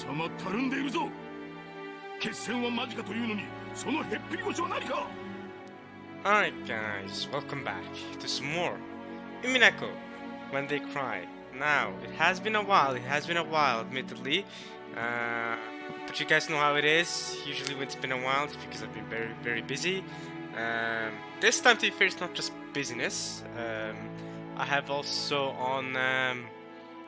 収まったるんでいるぞ。決戦は間近というのに、そのへっぴり腰は何か。 Alright guys, welcome back to some more Umineko, When They Cry. Now, it has been a while, admittedly. But you guys know how it is. Usually when it's been a while, it's because I've been very busy. This time, to be fair, it's not just business. I have also on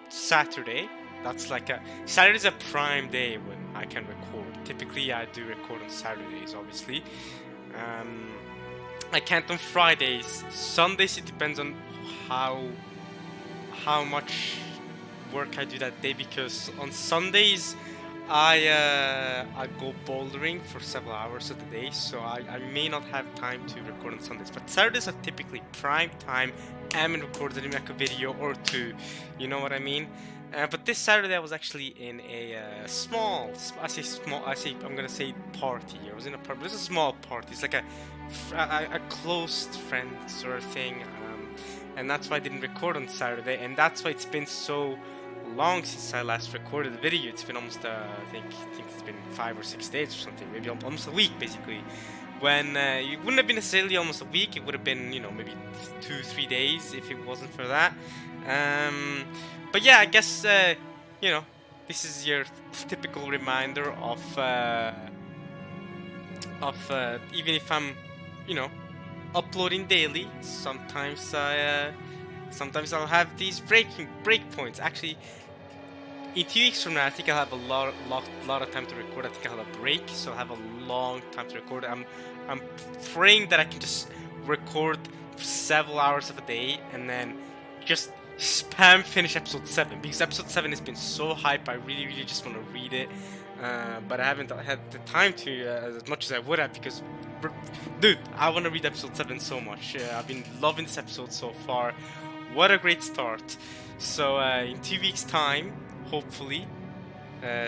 Saturday. That's like Saturday's a prime day when I can record. Typically, I do record on Saturdays, obviously. I can't on Fridays. Sundays, it depends on how much work I do that day, because on Sundays I go bouldering for several hours of the day, so I may not have time to record on Sundays. But Saturdays are typically prime time. I'm gonna record a video or two, you know what I mean? But this Saturday I was actually in a I'm gonna say party. I was in a party, but it's a small party. It's like a close friend sort of thing, and that's why I didn't record on Saturday, and that's why it's been so long since I last recorded the video. It's been almost I think it's been 5 or 6 days or something, maybe almost a week basically. When it wouldn't have been necessarily almost a week, it would have been, you know, maybe 2-3 days if it wasn't for that. But yeah, I guess you know, this is your typical reminder of even if I'm, you know, uploading daily, sometimes I'll have these break points. Actually, in 2 weeks from now, I think I'll have a lot of time to record. I think I'll have a break, so I'll have a long time to record. I'm praying that I can just record for several hours of a day and then just spam finish episode 7, because episode 7 has been so hype. I really just want to read it, but I haven't had the time to as much as I would have, because dude, I want to read episode 7 so much. I've been loving this episode so far. What a great start. So in 2 weeks time, hopefully,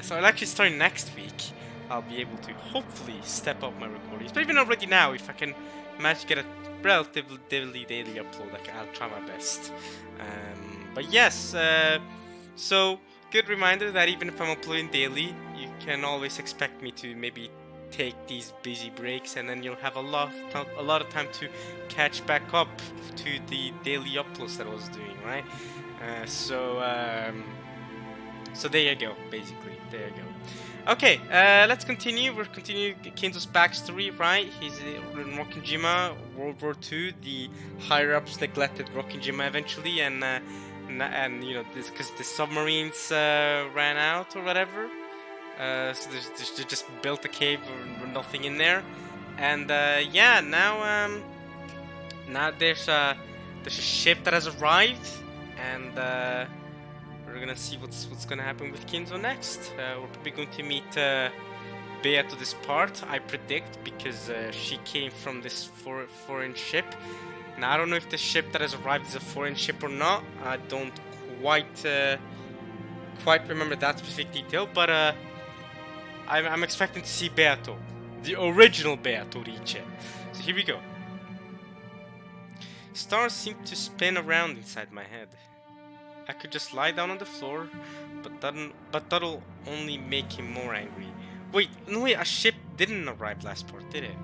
so I'll actually start next week, I'll be able to hopefully step up my recordings. But even already now, if I can manage to get a relatively daily upload, I'll try my best. But yes, so good reminder that even if I'm uploading daily, you can always expect me to maybe take these busy breaks, and then you'll have a lot of time to catch back up to the daily uploads that I was doing, right? So there you go, basically. There you go. Okay, let's continue. We're continuing Kenzo's backstory, right? He's in Rokkenjima, World War II. The higher-ups neglected Rokkenjima eventually, and you know, this because the submarines ran out or whatever. So they just built a cave with nothing in there, and yeah, now there's a ship that has arrived, and we're gonna see what's gonna happen with Kenzo next. We're probably going to meet Bea to this part, I predict, because she came from this foreign ship. Now I don't know if the ship that has arrived is a foreign ship or not. I don't quite remember that specific detail, but I'm expecting to see Beato, the original Beato, reach it. So here we go. Stars seem to spin around inside my head. I could just lie down on the floor, but that'll only make him more angry. Wait, no wait, a ship didn't arrive last part, did it?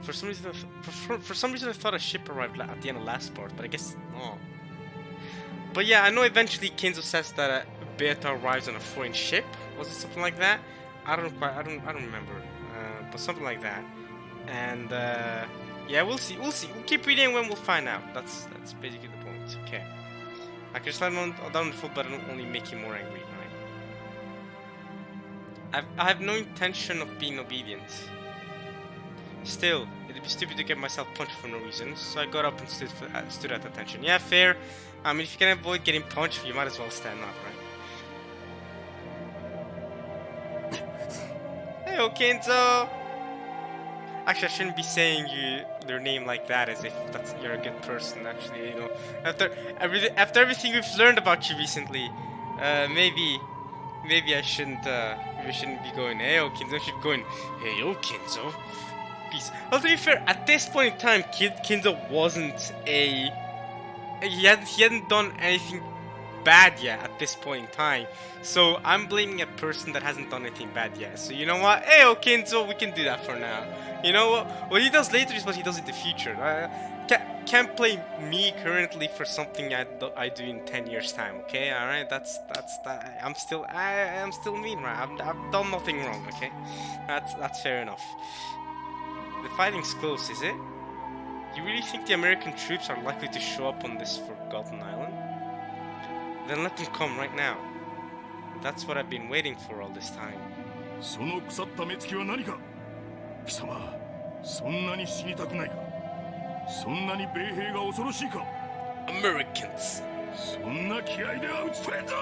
For some reason I thought a ship arrived at the end of last part, but I guess not. But yeah, I know eventually Kenzo says that Beata arrives on a foreign ship. Was it something like that? I don't remember, but something like that. And yeah, we'll see. We'll keep reading when we'll find out. That's basically the point. Okay. I can just let him down the foot, but it'll only make him more angry, right? I have no intention of being obedient. Still, it'd be stupid to get myself punched for no reason, so I got up and stood at attention. Yeah, fair. I mean, if you can avoid getting punched, you might as well stand up, right? Hey, Kenzo! Actually, I shouldn't be saying your name like that, as if you're a good person. Actually, you know, after everything we've learned about you recently, maybe I shouldn't. Maybe I shouldn't be going, hey, Kenzo. I should be going, hey, Kenzo. Peace. Well, to be fair, at this point in time, Kenzo wasn't a. He hadn't done anything bad yet at this point in time. So I'm blaming a person that hasn't done anything bad yet. So you know what? Hey, Okinzo, we can do that for now. You know what he does later is what he does in the future. Can't blame me currently for something I do in 10 years time. Okay, all right. That's that. I'm still mean, right? I've done nothing wrong. Okay, that's fair enough. The fighting's close, is it? You really think the American troops are likely to show up on this forgotten island? Then let them come right now. That's what I've been waiting for all this time. その腐った目つきは何か。貴様、そんなに死にたくないか。そんなに米兵が恐ろしいか。Americans. そんな気合では撃ち取れんぞ。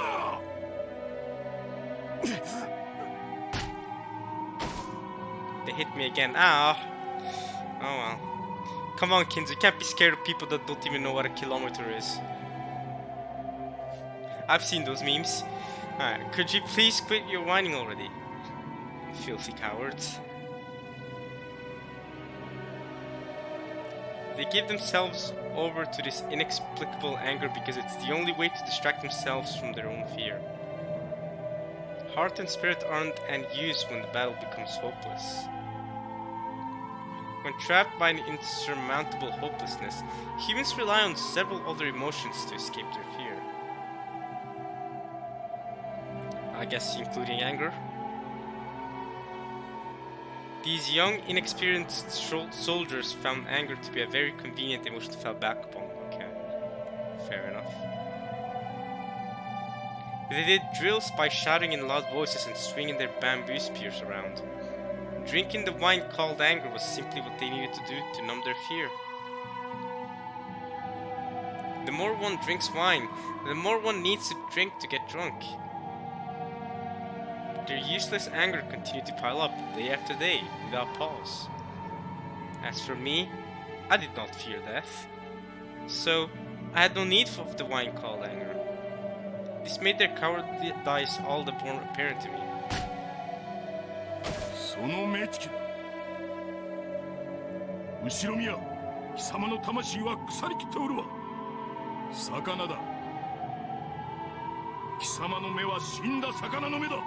They hit me again. Ah. Oh well. Come on, Kinzo. You can't be scared of people that don't even know what a kilometer is. I've seen those memes. Alright, could you please quit your whining already? Filthy cowards. They give themselves over to this inexplicable anger because it's the only way to distract themselves from their own fear. Heart and spirit aren't any use when the battle becomes hopeless. When trapped by an insurmountable hopelessness, humans rely on several other emotions to escape their fear. I guess including anger. These young, inexperienced soldiers found anger to be a very convenient emotion to fall back upon. Okay, fair enough. They did drills by shouting in loud voices and swinging their bamboo spears around. Drinking the wine called anger was simply what they needed to do to numb their fear. The more one drinks wine, the more one needs to drink to get drunk. Their useless anger continued to pile up day after day without pause. As for me, I did not fear death, so I had no need of the wine called anger. This made their cowardice all the more apparent to me. その目つきだ。後ろ宮、貴様の魂は腐りきっておるわ。魚だ。貴様の目は死んだ魚の目だ。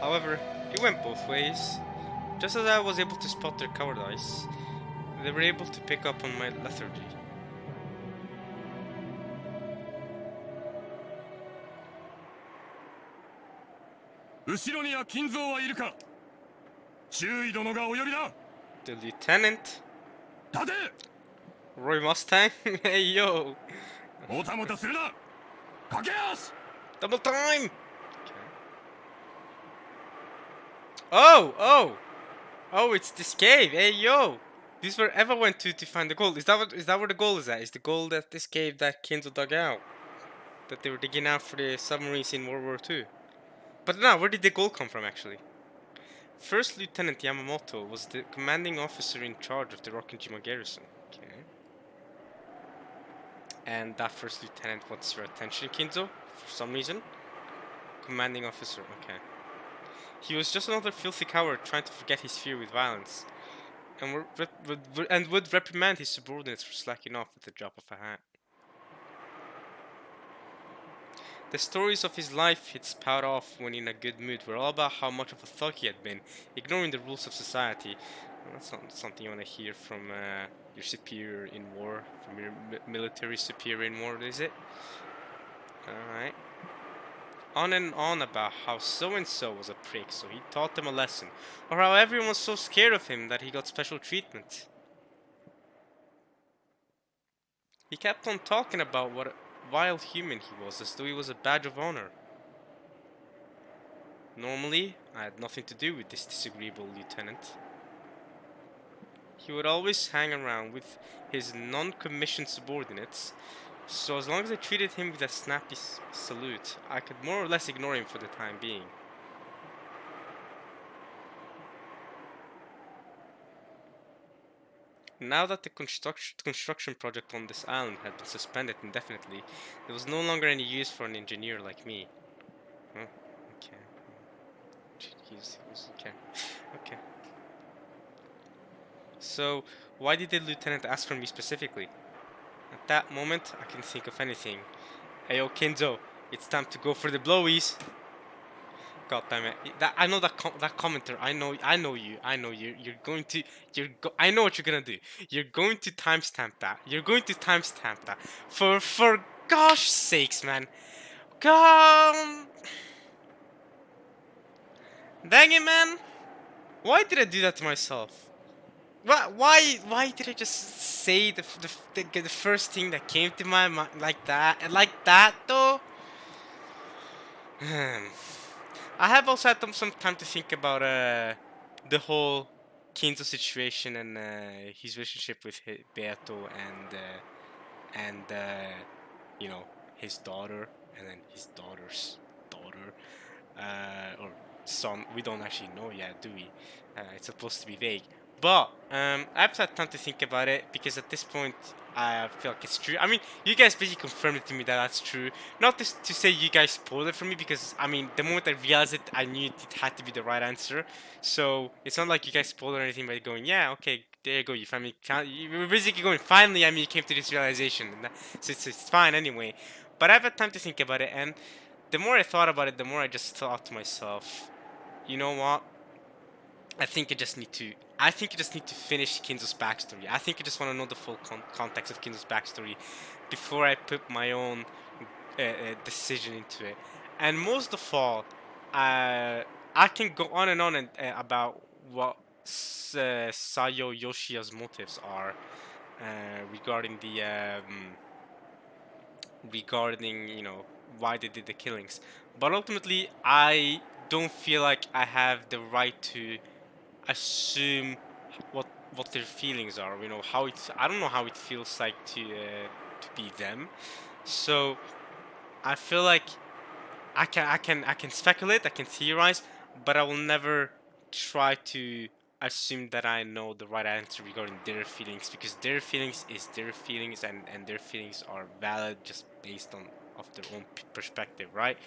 However, it went both ways. Just as I was able to spot their cowardice, they were able to pick up on my lethargy. 後ろには金蔵はいるか。注意殿がお呼びだ。 The lieutenant? 立て。 Roy Mustang? Hey yo! もたもたするな。駆け足。 Double time! Okay. Oh, it's this cave. Hey yo! This is where Eva went to find the gold. Is that where the gold is at? Is the gold at this cave that Kinzo dug out? That they were digging out for the submarines in World War II? But now, where did the gold come from actually? First Lieutenant Yamamoto was the commanding officer in charge of the Rokkenjima garrison. Okay. And that first lieutenant wants your attention, Kinzo, for some reason. Commanding officer, okay. He was just another filthy coward trying to forget his fear with violence, and would reprimand his subordinates for slacking off at the drop of a hat. The stories of his life he'd spout off when in a good mood were all about how much of a thug he had been, ignoring the rules of society. Well, that's not something you want to hear from your superior in war, from your military superior in war, is it? Alright. On and on about how so-and-so was a prick, so he taught them a lesson, or how everyone was so scared of him that he got special treatment. He kept on talking about what a vile human he was, as though he was a badge of honor. Normally, I had nothing to do with this disagreeable lieutenant. He would always hang around with his non-commissioned subordinates, so as long as I treated him with a snappy salute, I could more or less ignore him for the time being. Now that the construction project on this island had been suspended indefinitely, there was no longer any use for an engineer like me. Oh, okay. Okay. So, why did the lieutenant ask for me specifically? At that moment, I can think of anything. Hey, yo, Kenzo, it's time to go for the blowies. God damn it! I know that commenter. I know you. I know you. You're going to. I know what you're gonna do. You're going to timestamp that. You're going to timestamp that. For gosh sakes, man. Come. Dang it, man. Why did I do that to myself? Why did I just say the first thing that came to my mind like that? Like that though. I have also had some time to think about the whole Kenzo situation and his relationship with Beato and you know, his daughter and then his daughter's daughter or son. We don't actually know yet, do we? It's supposed to be vague. But I've had time to think about it because at this point I feel like it's true. I mean, you guys basically confirmed it to me that that's true. Not to say you guys spoiled it for me because I mean, the moment I realized it, I knew it had to be the right answer. So it's not like you guys spoiled or anything by going, yeah, okay, there you go. You finally, you were basically going, finally, I mean, you came to this realization. So it's fine anyway. But I've had time to think about it, and the more I thought about it, the more I just thought to myself, you know what? I think I just need to. I think you just need to finish Kinzo's backstory. I think you just want to know the full context of Kinzo's backstory before I put my own decision into it. And most of all, I can go on and on about what Sayo Yoshia's motives are regarding the regarding why they did the killings. But ultimately, I don't feel like I have the right to assume what their feelings are. How it's. I don't know how it feels like to be them. So I feel like I can speculate. I can theorize, but I will never try to assume that I know the right answer regarding their feelings because their feelings is their feelings and their feelings are valid just based on of their own perspective, right?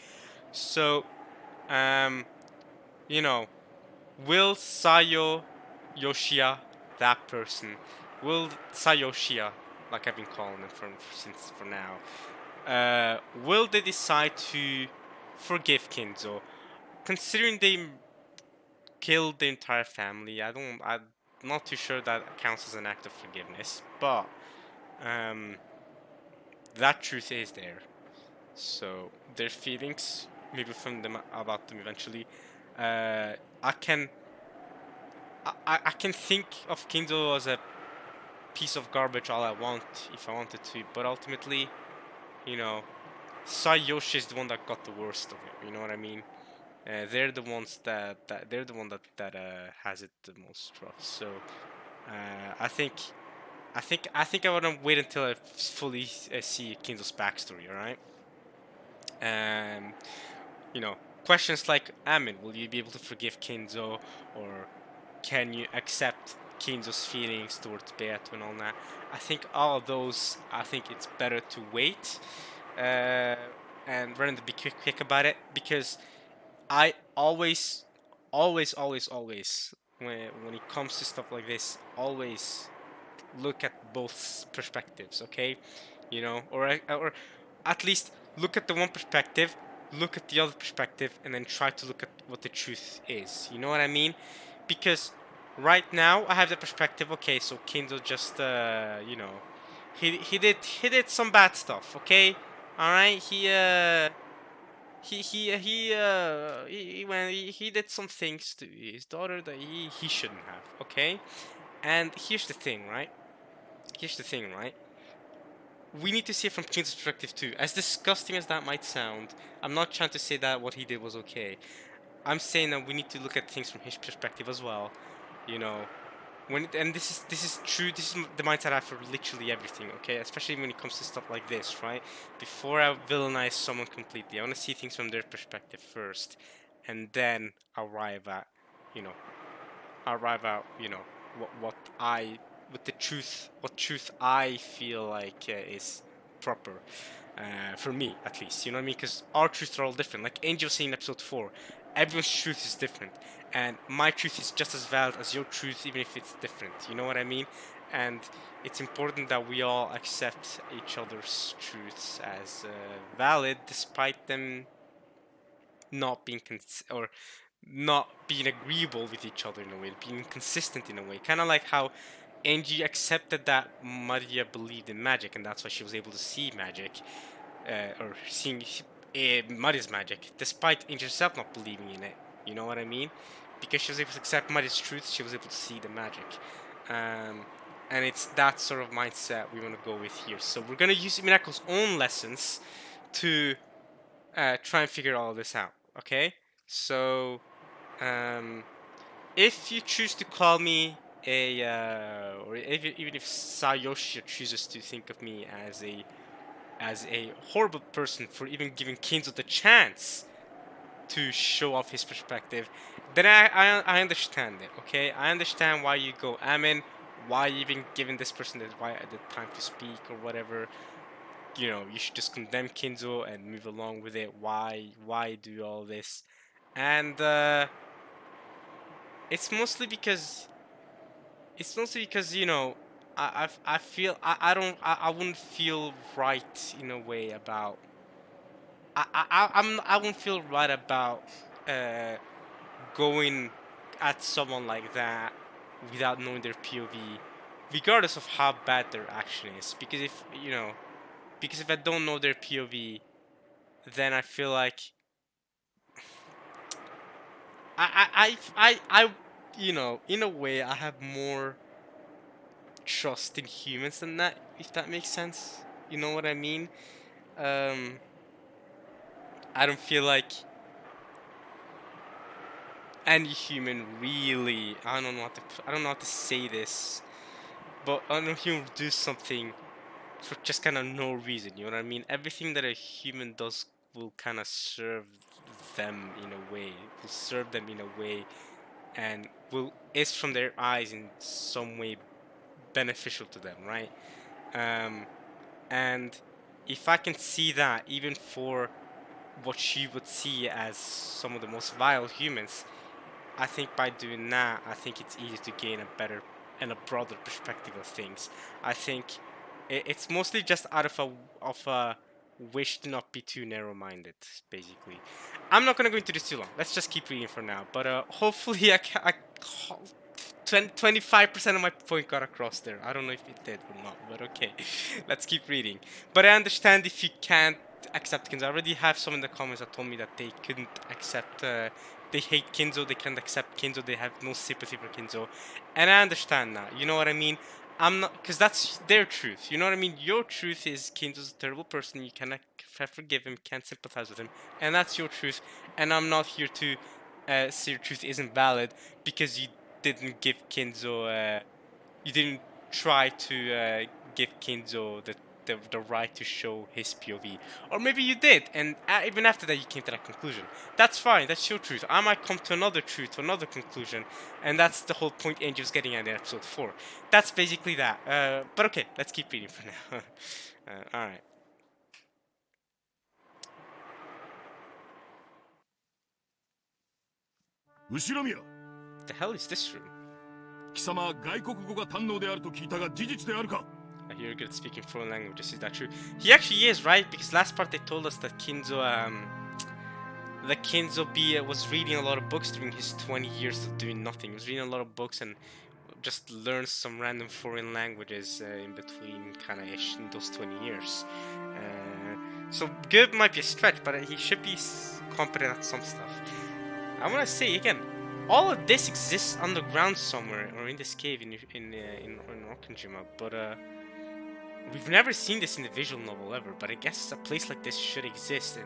So, um, you know, will Sayo Yoshia, that person, will Sayoshia, like I've been calling him since for now, will they decide to forgive Kinzo, considering they killed the entire family? I'm not too sure that counts as an act of forgiveness, but um, that truth is there. So their feelings, maybe from them about them eventually. I can I can think of Kindle as a piece of garbage all I want if I wanted to, but ultimately, you know, Sayoshi is the one that got the worst of it. You know what I mean? They're the ones that they're the one that has it the most rough. So I want to wait until I fully see Kindle's backstory. All right. Um, you know, questions like, Amin, will you be able to forgive Kinzo, or can you accept Kinzo's feelings towards Beato and all that? I think all of those, I think it's better to wait and rather than be quick about it, because I always, when it comes to stuff like this, always look at both perspectives, okay? Or at least look at the one perspective, look at the other perspective, and then try to look at what the truth is. You know what I mean? Because right now I have the perspective. Okay, so Kindle just he did some bad stuff. Okay, all right. He did some things to his daughter that he shouldn't have. Okay, and here's the thing, right? We need to see it from King's perspective too. As disgusting as that might sound, I'm not trying to say that what he did was okay. I'm saying that we need to look at things from his perspective as well. You know, and this is true. This is the mindset I have for literally everything. Okay, especially when it comes to stuff like this, right? Before I villainize someone completely, I want to see things from their perspective first, and then you know, what I with the truth, what truth I feel like is proper for me, at least. You know what I mean? Because our truths are all different. Like Angel saying in episode 4, everyone's truth is different, and my truth is just as valid as your truth, even if it's different. You know what I mean? and it's important that we all accept each other's truths as valid, despite them not being or not being agreeable with each other in a way, being consistent in a way. Kind of like how Angie accepted that Maria believed in magic, and that's why she was able to see magic, or seeing Maria's magic, despite Angie herself not believing in it. You know what I mean? Because she was able to accept Maria's truth, she was able to see the magic. And it's that sort of mindset we want to go with here. So we're going to use Umineko's own lessons to try and figure all this out, okay? So, if you choose to call me or even if Sayoshi chooses to think of me as a horrible person for even giving Kinzo the chance to show off his perspective, then I understand it, okay? I understand why you go Amin, why you even giving this person the time to speak or whatever. You know, you should just condemn Kinzo and move along with it. Why do all this? And it's mostly because you know, I feel I wouldn't feel right in a way about I wouldn't feel right about uh going at someone like that without knowing their POV, regardless of how bad their action is. Because if I don't know their POV, then I feel like you know, in a way, I have more trust in humans than that, if that makes sense. You know what I mean? Um, I don't feel like any human really. I don't know how to say this, but I don't know human will do something for just kind of no reason. You know what I mean? Everything that a human does will kind of serve them in a way. Will serve them in a way, and is from their eyes in some way beneficial to them, right? And if I can see that, even for what she would see as some of the most vile humans, I think by doing that, I think it's easy to gain a better and a broader perspective of things. I think it's mostly just out of a wish to not be too narrow-minded, basically. I'm not gonna go into this too long. Let's just keep reading for now. But hopefully, 25% of my point got across there. I don't know if it did or not, but okay. Let's keep reading. But I understand if you can't accept Kinzo. I already have some in the comments that told me that they couldn't accept, they hate Kinzo, they can't accept Kinzo, they have no sympathy for Kinzo. And I understand that, you know what I mean? I'm not, because that's their truth, you know what I mean? Your truth is Kinzo's a terrible person, you cannot forgive him, can't sympathize with him, and that's your truth. And I'm not here to say your truth isn't valid because you didn't give Kinzo, you didn't try to give Kinzo the right to show his POV. Or maybe you did, and even after that you came to that conclusion. That's fine, that's your truth. I might come to another truth, to another conclusion, and that's the whole point Angie was getting at in episode 4. That's basically that. But okay, let's keep reading for now. Alright. The hell is this room? 貴様は外国語が堪能であると聞いたが事実であるか I hear you're good at speaking foreign languages. Is that true? He actually is, right? Because last part they told us that Kinzo was reading a lot of books during his 20 years of doing nothing. He was reading a lot of books and just learned some random foreign languages in between, kind of ish, in those 20 years. So good might be a stretch, but he should be competent at some stuff. I want to say again, all of this exists underground somewhere, or in this cave in Okanjima, but we've never seen this in the visual novel ever. But I guess a place like this should exist,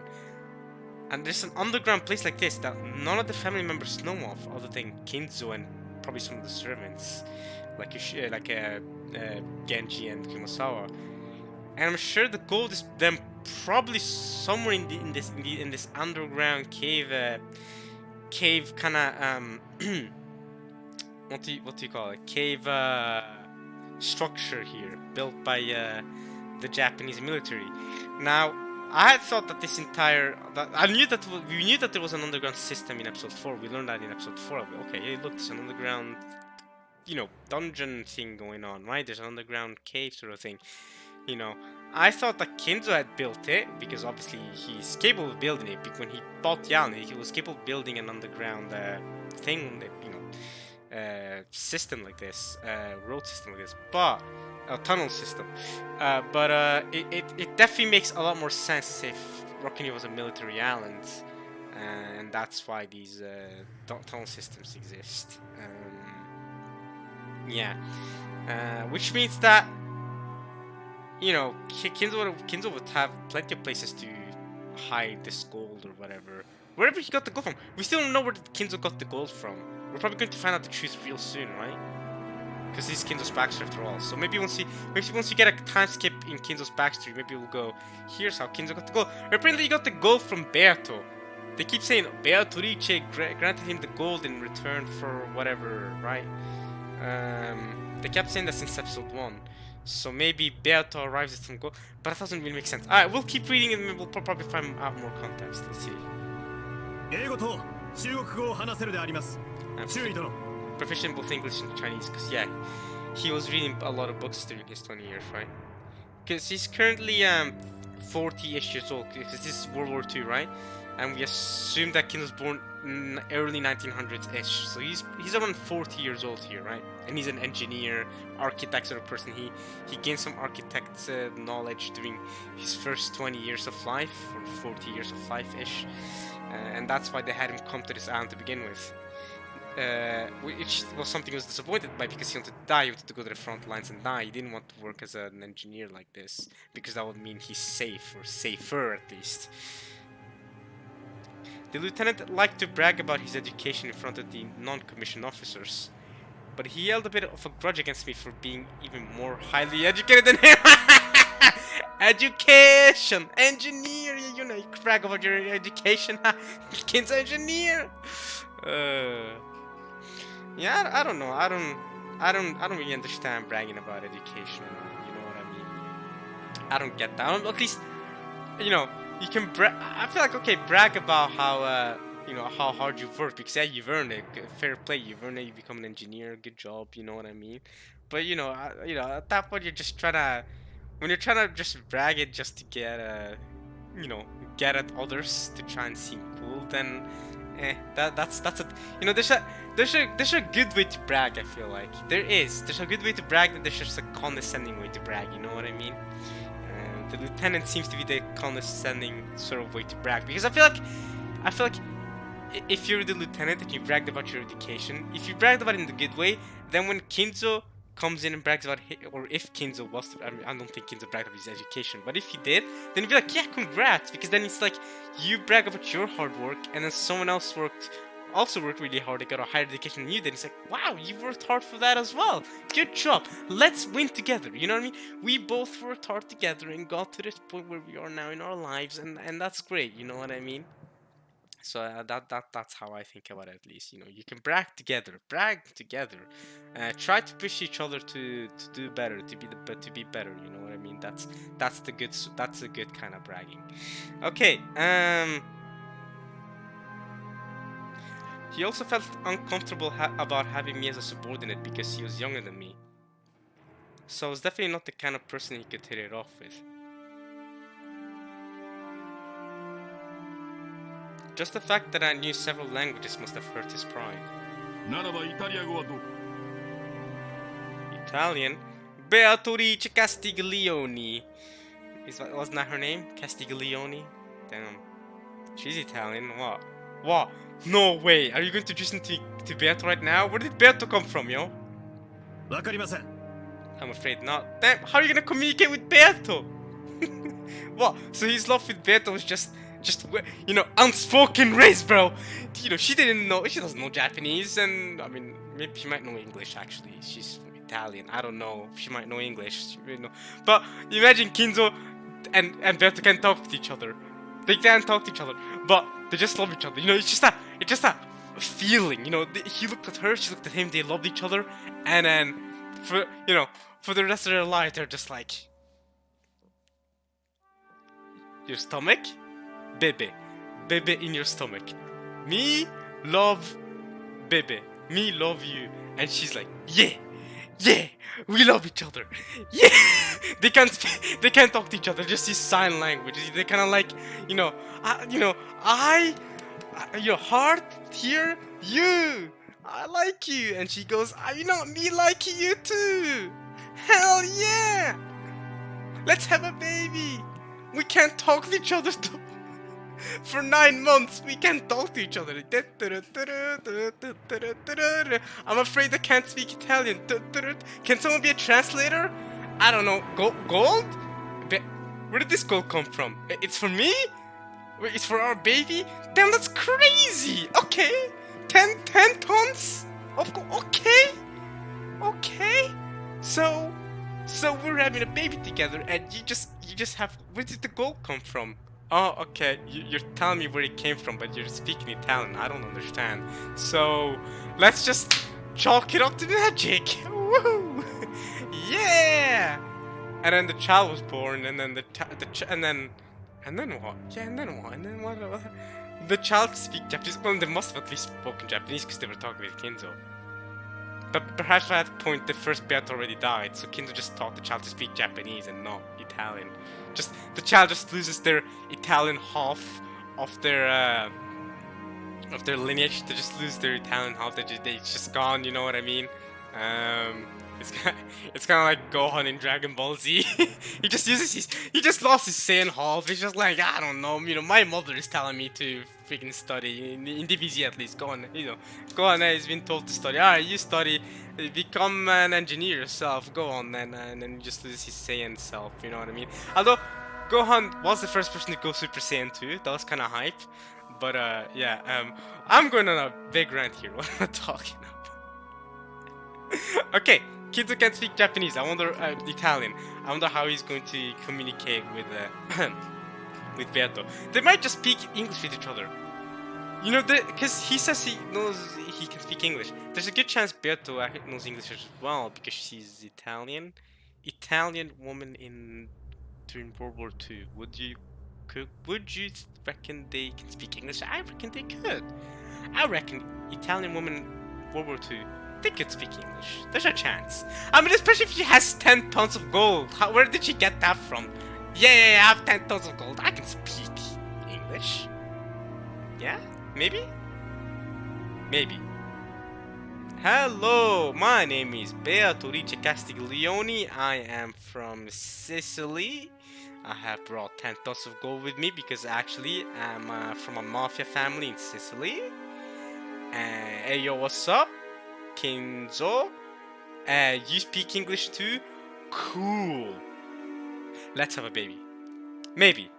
and there's an underground place like this that none of the family members know of, other than Kinzo and probably some of the servants, like Genji and Kumasawa. And I'm sure the gold is then probably somewhere in this underground cave. Cave kind of what do you call it? Cave structure here, built by the Japanese military. Now, I had thought that we knew that there was an underground system in episode 4. We learned that in episode 4. Okay, look, there's an underground dungeon thing going on, right? There's an underground cave sort of thing. I thought that Kinzo had built it because obviously he's capable of building it. Because when he bought Yalni, he was capable of building an underground thing, system like this, road system like this, but a tunnel system. But it definitely makes a lot more sense if Rockingham was a military island, and that's why these tunnel systems exist. Yeah, which means that Kinzo would have plenty of places to hide this gold or whatever. Wherever he got the gold from. We still don't know where Kinzo got the gold from. We're probably going to find out the truth real soon, right? Because this is Kinzo's backstory after all. So maybe once we get a time skip in Kinzo's backstory, maybe we'll go, here's how Kinzo got the gold. Apparently he got the gold from Beato. They keep saying Beatrice granted him the gold in return for whatever, right? They kept saying that since episode 1. So maybe Beato arrives at some gold, but that doesn't really make sense. Alright, we'll keep reading and we'll probably find out more context. Let's see. Proficient both English and Chinese, because yeah, he was reading a lot of books during his 20 years, right? Because he's currently 40-ish years old, because this is World War II, right? And we assume that Kin was born in early 1900s-ish, so he's around 40 years old here, right? And he's an engineer, architect sort of person. He gained some architect knowledge during his first 20 years of life, or 40 years of life-ish, and that's why they had him come to this island to begin with. Which was something he was disappointed by, because he wanted to die, he wanted to go to the front lines and die. He didn't want to work as an engineer like this, because that would mean he's safe, or safer at least. The lieutenant liked to brag about his education in front of the non-commissioned officers, but he held a bit of a grudge against me for being even more highly educated than him. Education! Engineer! You brag about your education. Kid's engineer! Yeah, I don't know. I don't really understand bragging about education. You know what I mean? I don't get that. At least, you can brag. I feel like, okay, brag about how how hard you've worked, because yeah, you've earned it. Fair play, you've earned it. You become an engineer. Good job. You know what I mean? But at that point, you're just trying to, when you're trying to just brag it just to get get at others to try and seem cool, then that's a there's a good way to brag. I feel like there's a good way to brag, and there's just a condescending way to brag. You know what I mean? The lieutenant seems to be the condescending sort of way to brag, because I feel like if you're the lieutenant and you bragged about your education, if you bragged about it in the good way, then when Kinzo comes in and brags about or if Kinzo was to, I don't think Kinzo bragged about his education, but if he did, then you'd be like, yeah, congrats, because then it's like you brag about your hard work, and then someone else also worked really hard, they got a higher education than you did. It's like, wow, you worked hard for that as well. Good job. Let's win together. You know what I mean? We both worked hard together and got to this point where we are now in our lives, and that's great. You know what I mean? So that's how I think about it, at least. You can brag together. Try to push each other to do better, to be better. You know what I mean? That's a good kind of bragging. Okay. He also felt uncomfortable about having me as a subordinate because he was younger than me. So I was definitely not the kind of person he could hit it off with. Just the fact that I knew several languages must have hurt his pride. Italian? Beatrice Castiglione. Wasn't that her name? Castiglione? Damn. She's Italian. What? No way! Are you going to listen to Beato right now? Where did Beato come from, yo? I'm afraid not. Damn, how are you gonna communicate with Beato? What? So his love with Beato was just unspoken race, bro. She doesn't know Japanese, and I mean, maybe she might know English. Actually, she's Italian. I don't know. She might know English. But imagine Kinzo and Beato can talk with each other. They can't talk to each other, but they just love each other. It's just that feeling. He looked at her, she looked at him. They loved each other, and then for the rest of their life, they're just like, your stomach, Bebe in your stomach. Me love Bebe. me love you. And she's like, yeah, yeah, we love each other. Yeah. They can't talk to each other, just use sign language. They kind of like, your heart here, you. I like you. And she goes, me like you too. Hell yeah. Let's have a baby. We can't talk to each other though. For 9 months, we can't talk to each other. I'm afraid I can't speak Italian. Can someone be a translator? I don't know. Gold? Where did this gold come from? It's for me? It's for our baby? Damn, that's crazy! Okay. 10 tons? Okay. Okay. So we're having a baby together, and you just have. Where did the gold come from? Oh, okay. You're telling me where it came from, but you're speaking Italian. I don't understand. So let's just chalk it up to magic. Woo! Yeah. And then the child was born, and then and then what? Yeah, and then what? And then what? The child speak Japanese. Well, they must have at least spoken Japanese because they were talking with Kinzo. But perhaps at that point, the first Beat already died, so Kinzo just taught the child to speak Japanese and not Italian. The child just loses their Italian half of their lineage. They just lose their Italian half. It's just gone. You know what I mean? It's kind of like Gohan in Dragon Ball Z. he just lost his Saiyan half. He's just like, I don't know. My mother is telling me to freaking study in DBZ at least. Gohan, he's been told to study. Alright, you study, become an engineer yourself. Go on then, and then he just loses his Saiyan self. You know what I mean? Although Gohan was the first person to go Super Saiyan 2. That was kind of hype. But yeah, I'm going on a big rant here. What am I talking about? Okay. Kinzo can't speak Japanese. I wonder Italian. I wonder how he's going to communicate with with Beato. They might just speak English with each other. Because he says he can speak English. There's a good chance Beato knows English as well because she's Italian. Italian woman during World War II. Would you reckon they can speak English? I reckon they could. I reckon Italian woman World War II. They could speak English. There's a chance. I mean, especially if she has 10 tons of gold. Where did she get that from? Yeah, I have 10 tons of gold. I can speak English. Yeah? Maybe? Maybe. Hello, my name is Beatrice Castiglione. I am from Sicily. I have brought 10 tons of gold with me because actually I'm from a mafia family in Sicily. Hey yo, what's up? Kinzo, you speak English too? Cool. Let's have a baby. Maybe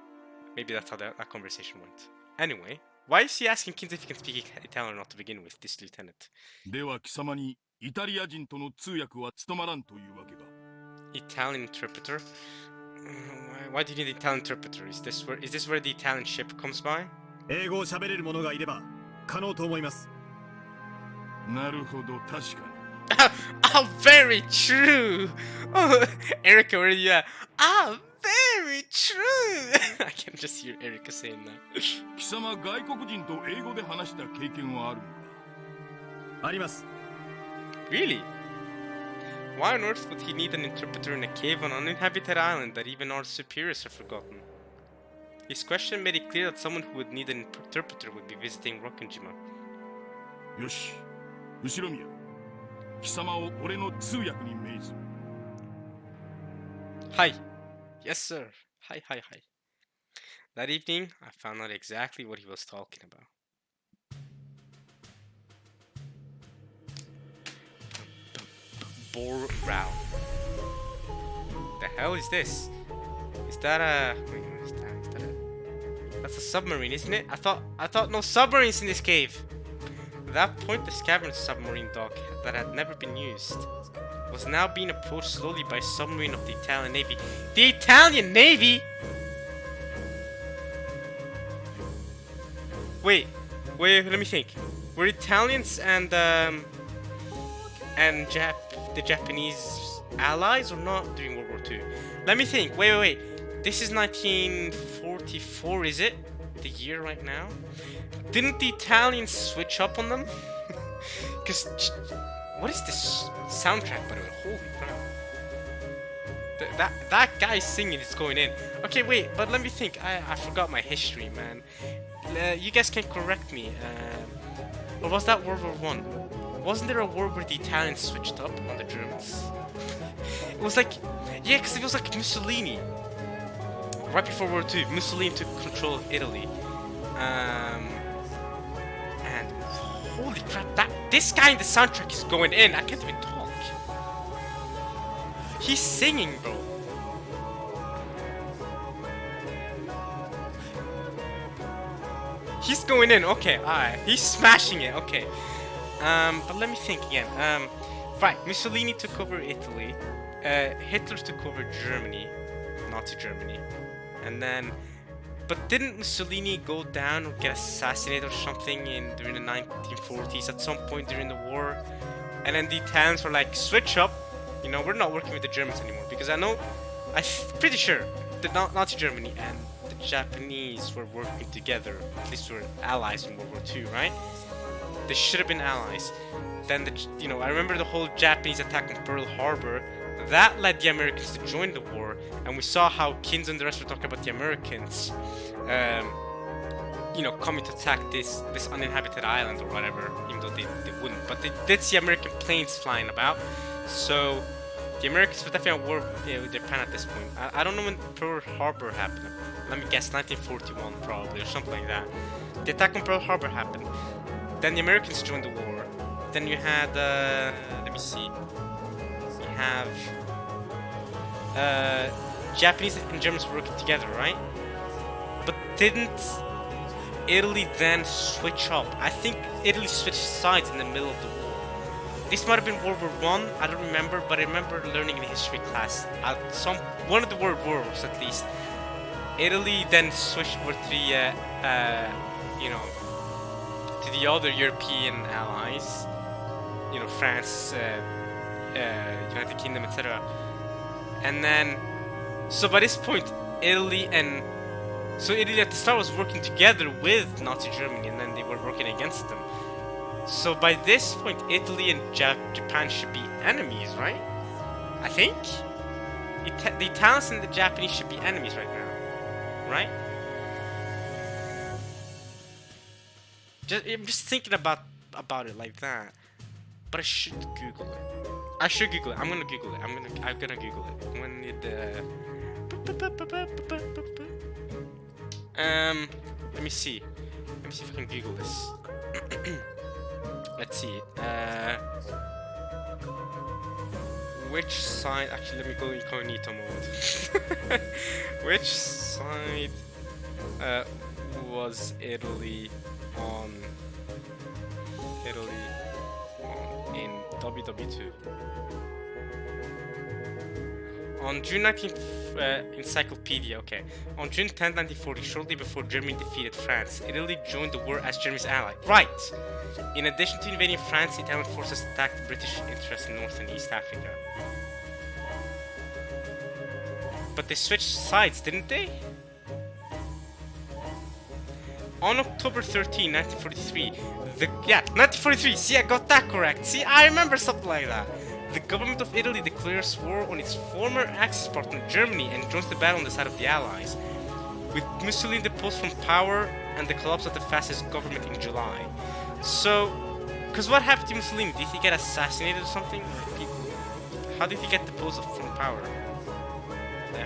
that's how that conversation went. Anyway, why is he asking Kinzo if he can speak Italian or not to begin with, this lieutenant? では貴様にイタリア人との通訳は務まらんというわけか。 Italian interpreter? Why do you need an Italian interpreter? Is this where the Italian ship comes by? 英語を喋れる者がいれば可能と思います。なるほど、確かに。Oh, very true! Oh, Erica, where are you at? Ah, very true! I can just hear Erica saying that. 貴様、外国人と英語で話した経験はあるのか？あります。Really? Why on earth would he need an interpreter in a cave on an uninhabited island that even our superiors have forgotten? His question made it clear that someone who would need an interpreter would be visiting Rokkenjima. よし、後ろ宮。貴様を俺の通訳に命ずる。Hi. Yes, sir. Hi. That evening, I found out exactly what he was talking about. Bore Rao. The hell is this? Is that a... Wait, what is that? That's a submarine, isn't it? I thought no submarines in this cave. At that point, the scavenger submarine dock that had never been used was now being approached slowly by a submarine of the Italian Navy. The Italian Navy? Wait, let me think. Were Italians and the Japanese allies or not during World War II? Let me think. Wait. This is 1944, is it? The year right now? Didn't the Italians switch up on them? Cause what is this soundtrack by the way? Holy crap! That guy singing is going in. Okay, wait, but let me think. I forgot my history, man. You guys can correct me. Or was that World War One? Wasn't there a war where the Italians switched up on the Germans? It was like, yeah, because it was like Mussolini. Right before World War II, Mussolini took control of Italy. And holy crap, this guy in the soundtrack is going in. I can't even talk. He's singing, bro. He's going in. Okay, alright. He's smashing it. Okay. But let me think again. Right, Mussolini took over Italy. Hitler took over Germany, Nazi Germany, and then. But didn't Mussolini go down or get assassinated or something during the 1940s at some point during the war? And then the Italians were like, switch up. You know, we're not working with the Germans anymore, because I'm pretty sure the Nazi Germany and the Japanese were working together. At least we were allies in World War II, right? They should have been allies. Then I remember the whole Japanese attack on Pearl Harbor. That led the Americans to join the war, and we saw how Kins and the rest were talking about the Americans, coming to attack this uninhabited island or whatever, even though they wouldn't. But they did see American planes flying about, so the Americans were definitely at war with Japan at this point. I don't know when Pearl Harbor happened. Let me guess, 1941 probably, or something like that. The attack on Pearl Harbor happened. Then the Americans joined the war. Then you had, let me see. You have Japanese and Germans working together, right? But didn't Italy then switch up? I think Italy switched sides in the middle of the war. This might have been World War One. I don't remember, but I remember learning in history class at one of the world wars at least. Italy then switched over to the other European allies. France, United Kingdom, etc. And then, so by this point, Italy at the start was working together with Nazi Germany, and then they were working against them. So by this point, Italy and Japan should be enemies, right? I think? The Italians and the Japanese should be enemies right now, right? I'm just thinking about it like that. But I should Google it. I'm gonna Google it. I'm gonna Google it. When let me see if I can Google this. Let's see. Which side? Actually, let me go incognito mode. Which side was Italy on? In WW2. On June 19th, encyclopedia, okay. On June 10th, 1940, shortly before Germany defeated France, Italy joined the war as Germany's ally. Right! In addition to invading France, Italian forces attacked British interests in North and East Africa. But they switched sides, didn't they? On October 13, 1943, 1943, see, I got that correct. See, I remember something like that. The government of Italy declares war on its former Axis partner Germany and joins the battle on the side of the Allies, with Mussolini deposed from power and the collapse of the fascist government in July. So, because what happened to Mussolini? Did he get assassinated or something? How did he get deposed from power?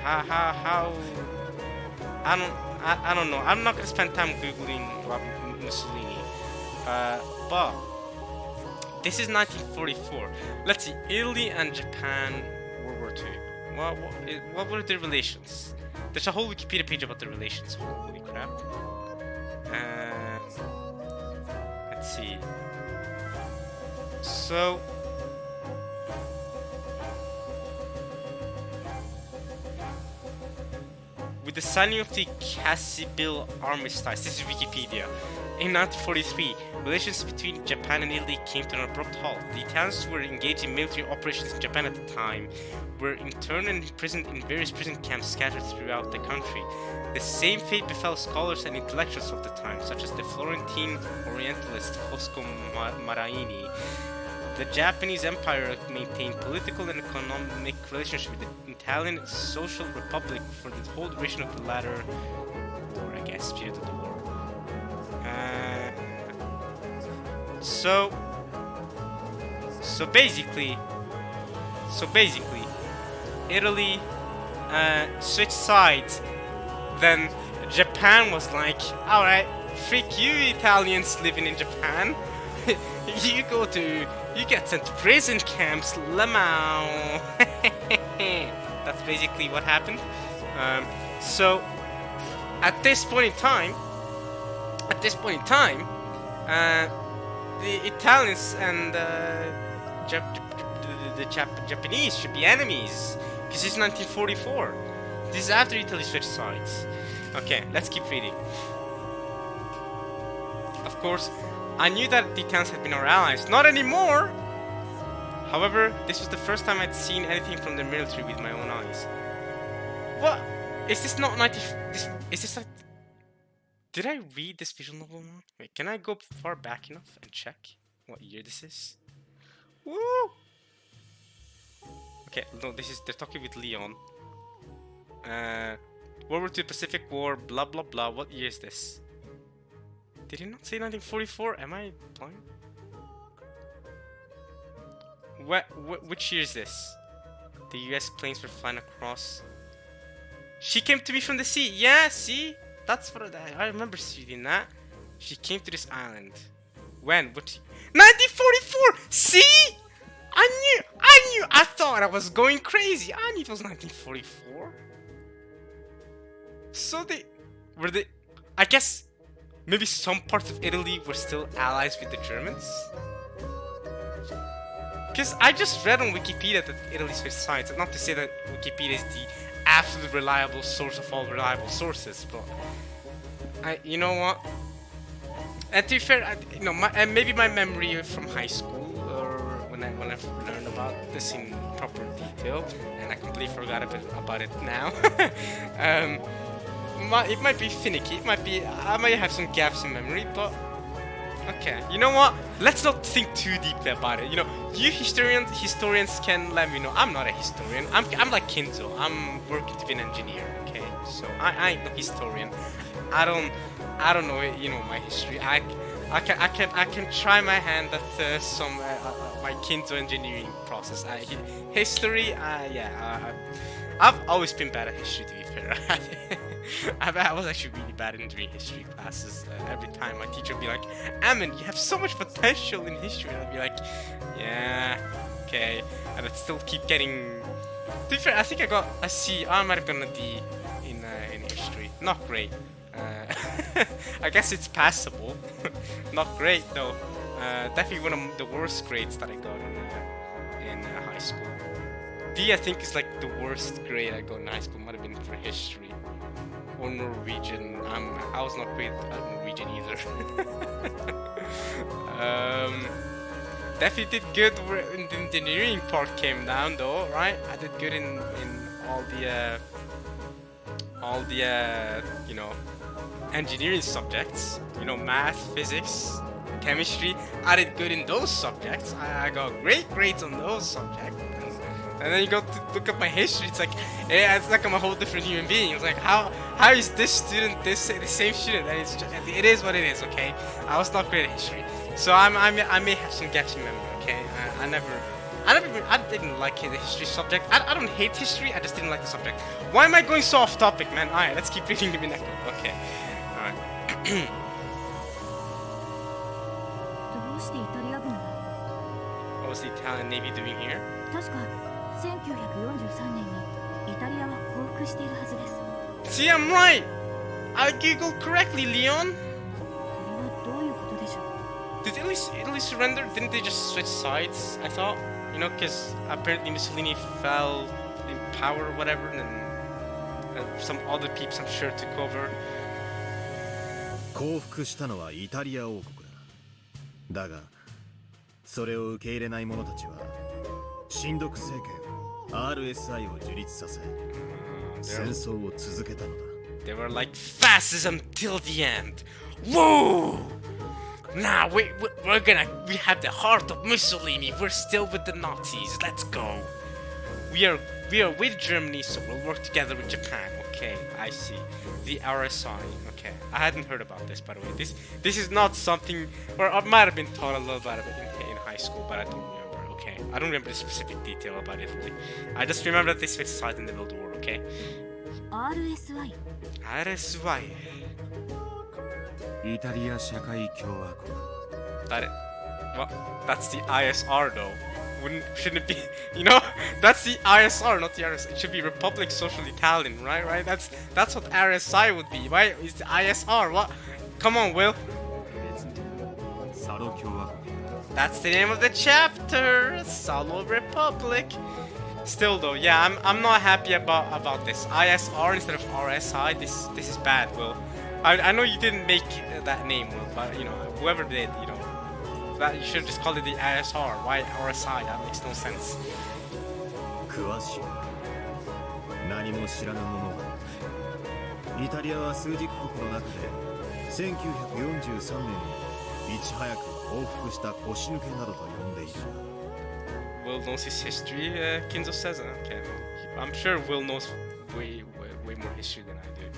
How? I don't know. I'm not gonna spend time googling about Mussolini. But this is 1944. Let's see. Italy and Japan, World War II. What were their relations? There's a whole Wikipedia page about their relations. Holy crap. Let's see. So. With the signing of the Cassibile Armistice, this is Wikipedia, in 1943, relations between Japan and Italy came to an abrupt halt. The Italians who were engaged in military operations in Japan at the time were interned and imprisoned in various prison camps scattered throughout the country. The same fate befell scholars and intellectuals of the time, such as the Florentine Orientalist Fosco Maraini. The Japanese Empire maintained political and economic relations with the Italian Social Republic for the whole duration of the latter war, I guess, period of the war. So basically, Italy switched sides. Then Japan was like, all right, freak you, Italians living in Japan. You get sent to prison camps, lemao. That's basically what happened. So at this point in time, the Italians and the Japanese should be enemies, because it's 1944. This is after Italy switched sides. Okay, let's keep reading. Of course, I knew that the Italians had been our allies. Not anymore! However, this was the first time I'd seen anything from the military with my own eyes. What? Is this not 90... Is this like... Did I read this visual novel now? Wait, can I go far back enough and check what year this is? Woo! Okay, no, this is... They're talking with Leon. World War II, Pacific War, blah blah blah. What year is this? Did he not say 1944? Am I blind? Which year is this? The US planes were flying across. She came to me from the sea. Yeah, see? That's what I remember reading that. She came to this island. When? What? 1944! See? I knew! I thought I was going crazy. I knew it was 1944. So were they... I guess maybe some parts of Italy were still allies with the Germans? Because I just read on Wikipedia that Italy switched sides. Not to say that Wikipedia is the absolute reliable source of all reliable sources, but you know what? And to be fair, maybe my memory from high school, or when I learned about this in proper detail, and I completely forgot about it now. It might be finicky. I might have some gaps in memory, but okay. You know what? Let's not think too deeply about it. You know, you historians can let me know. I'm not a historian. I'm like Kinzo. I'm working to be an engineer. Okay, so I ain't no historian. I don't know. You know my history. I can try my hand at some my Kinzo engineering process. History. Yeah. I've always been bad at history, to be fair. I was actually really bad in doing history classes. Every time my teacher would be like, Amin, you have so much potential in history. And I'd be like, yeah, okay. And I'd still keep getting... To be fair, I think I got a C. I might have gotten a D in history. Not great. I guess it's passable. Not great, though. Definitely one of the worst grades that I got in high school. D, I think, is like the worst grade I got in high school. Might have been for history. Or Norwegian. I was not great at Norwegian either. Definitely did good when the engineering part came down, though, right? I did good in all the you know, engineering subjects. You know, math, physics, chemistry. I did good in those subjects. I got great grades on those subjects. And then you go to look at my history, it's like I'm a whole different human being. It's like, how is this student the same student? And it is what it is, okay? I was not great at history, so I may have some gaps in memory, okay? I didn't like the history subject. I don't hate history, I just didn't like the subject. Why am I going so off topic, man? Alright, let's keep reading Umineko. Okay, alright. What was the Italian Navy doing here? 1943年にイタリアは降伏しているはずです。 See, I'm right! I googled correctly, Leon! これはどういうことでしょう? Did Italy surrender? Didn't they just switch sides, I thought? You know, because apparently Mussolini fell in power or whatever, and some other peeps I'm sure took over. 降伏したのはイタリア王国だ。だがそれを受け入れない者たちは親独政権 RSI を樹立させ戦争を続けたのだ。 They were like fascism till the end. Whoa! Nah, we have the heart of Mussolini. We're still with the Nazis. Let's go. We are with Germany, so we'll work together with Japan. Okay, I see. The RSI. Okay, I hadn't heard about this, by the way. This is not something, or I might have been taught a little about it in high school, but I don't remember. Okay, I don't remember the specific detail about Italy. I just remember that they switched sides in the World War. Okay. RSI RSI. イタリア社会共和国 Well, that's the ISR though. Shouldn't it be, you know, that's the ISR, not the RSI. It should be Republic Social Italian, right? That's what RSI would be, right? It's the ISR. What? Come on, Will. 別にサロ共和国 That's the name of the chapter. Salo Republic. Still though, yeah, I'm not happy about this. ISR instead of RSI. This is bad, Will. I know you didn't make that name, Will, but you know, whoever did, you know, that you should just call it the ISR. Why RSI? That makes no sense. 詳しい。何も知らぬ者はイタリアは枢軸国の中で1943年にいち早く降伏した腰抜けなどと呼んでいる。 Will knows his history, Kinzo says. Okay, I'm sure Will knows way more history than I do.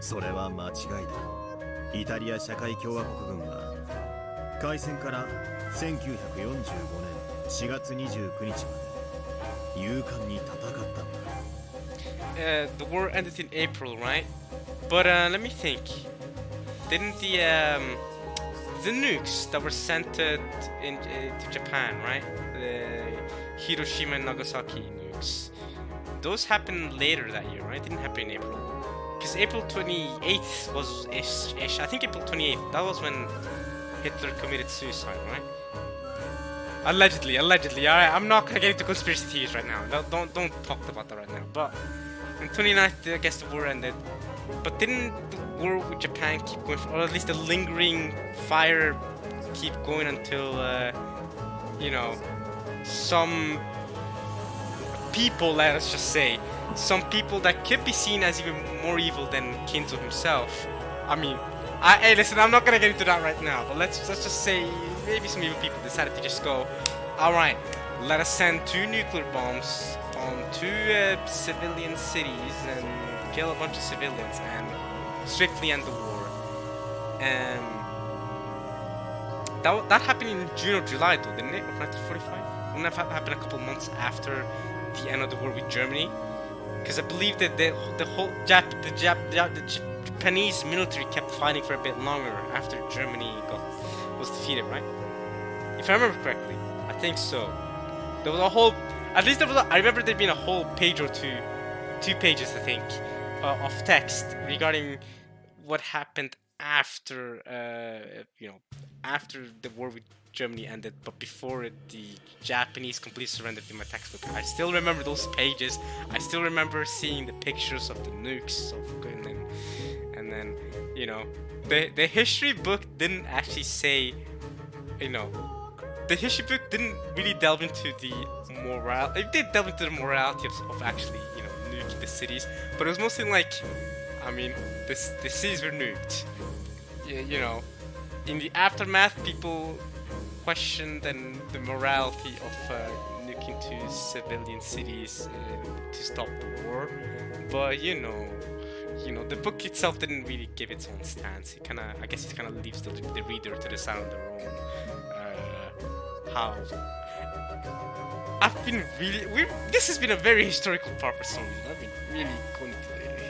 それは間違いだ。イタリア社会共和国軍は開戦から1945年4月29日まで勇敢に戦ったんだ。The war ended in April, right? But let me think. Didn't the nukes that were sent to Japan, right? The Hiroshima and Nagasaki nukes. Those happened later that year, right? Didn't happen in April. Because April 28th was ish. I think April 28th. That was when Hitler committed suicide, right? Allegedly. Alright, I'm not gonna get into conspiracy theories right now. Don't talk about that right now. But on 29th, I guess the war ended. But didn't the war with Japan keep going, or at least the lingering fire keep going until, you know, some people, let us just say, some people that could be seen as even more evil than Kinzo himself. I mean, hey, listen, I'm not gonna get into that right now, but let's just say maybe some evil people decided to just go, alright, let us send 2 nuclear bombs on 2 civilian cities and kill a bunch of civilians and swiftly end the war. That happened in June or July though, didn't it? Of 1945? Wouldn't that happen a couple months after the end of the war with Germany? Because I believe that the Japanese military kept fighting for a bit longer after Germany was defeated, right? If I remember correctly, I think so. There was a whole, at least I remember there being a whole page or two pages, I think, of text regarding what happened after, you know, after the war with Germany ended, but before it, the Japanese completely surrendered in my textbook. I still remember those pages. I still remember seeing the pictures of the nukes, and then, you know, the history book didn't actually say, you know, the history book didn't really delve into the morale. It did delve into the morality of actually, you know, nuking the cities, but it was mostly like, I mean, the cities were nuked. You know, in the aftermath, people questioned and the morality of nuking 2 civilian cities to stop the war, but you know, the book itself didn't really give its own stance. I guess it kind of leaves the reader to decide on their own how. I've been really, this has been a very historical part for some reason. I've been really going to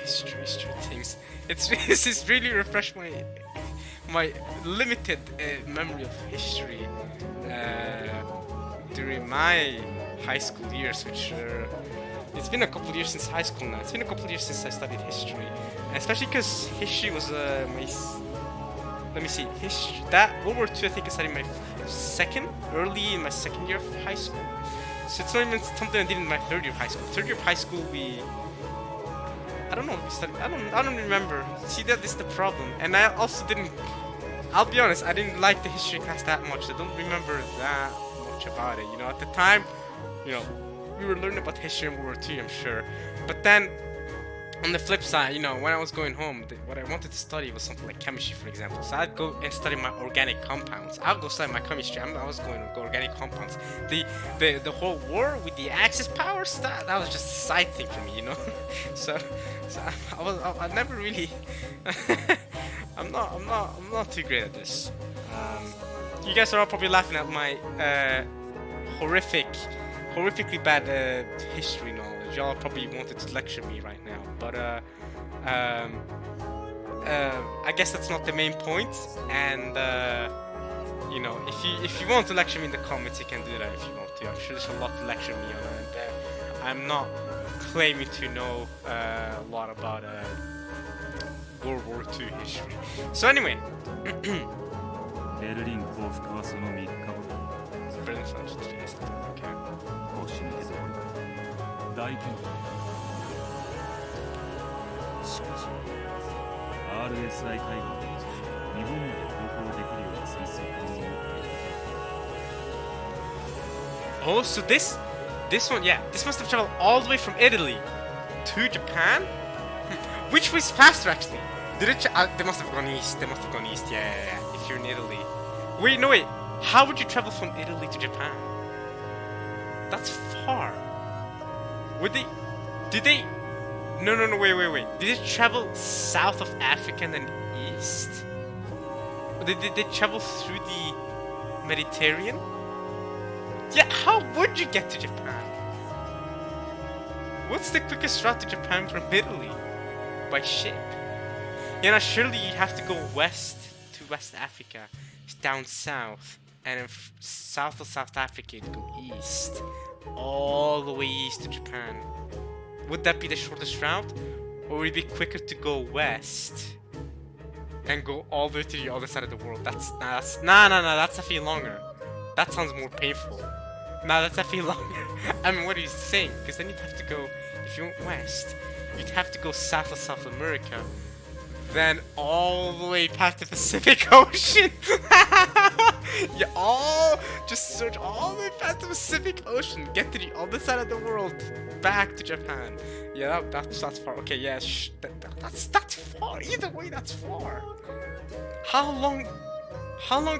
history things. This has really refreshed my limited memory of history during my high school years, which it's been a couple of years since high school now. It's been a couple of years since I studied history, and especially because history was my, let me see, history, that World War II I think I studied early in my second year of high school. So it's not even something I did in my third year of high school. Third year of high school, I don't know what we studied. I don't remember. See, that is the problem. And I also didn't. I'll be honest. I didn't like the history class that much. I don't remember that much about it. You know, at the time, you know, we were learning about history in World War II, I'm sure. But then, on the flip side, you know, when I was going home, what I wanted to study was something like chemistry, for example. So I'd go and study my organic compounds. I'd go study my chemistry. I was going to go organic compounds. The whole war with the Axis powers, that was just a side thing for me, you know. so I never really. I'm not too great at this. You guys are all probably laughing at my horrifically bad history knowledge. Y'all probably wanted to lecture me right now, but I guess that's not the main point. And you know, if you want to lecture me in the comments, you can do that if you want to. I'm sure there's a lot to lecture me on, and I'm not claiming to know a lot about World War II history. So anyway. ベルリン降伏はその3日後 Berlin French 3 days after. Okay. 腰に手で折る大健闘しかし RSI 海軍で日本まで航行できるような潜水艦を持っていた Oh, so this one, yeah, this must have traveled all the way from Italy to Japan. Which was faster, actually? Did it? They must have gone east. They must have gone east. Yeah. If you're in Italy. Wait, no, wait. How would you travel from Italy to Japan? That's far. Would they? Did they? No. Wait. Did they travel south of Africa and then east? Or did they travel through the Mediterranean? Yeah. How would you get to Japan? What's the quickest route to Japan from Italy? By ship? Yeah, now surely you have to go west to West Africa, down south, and then south of South Africa you'd go east, all the way east to Japan. Would that be the shortest route, or would it be quicker to go west and go all the way to the other side of the world? That's definitely longer. That sounds more painful. That's definitely longer. I mean, what are you saying? Because then you'd have to go, if you went west, you'd have to go south of South America, then all the way past the Pacific Ocean. Just search all the way past the Pacific Ocean, get to the other side of the world, back to Japan. Yeah, that's far. Okay, yeah, that's far. Either way, that's far. How long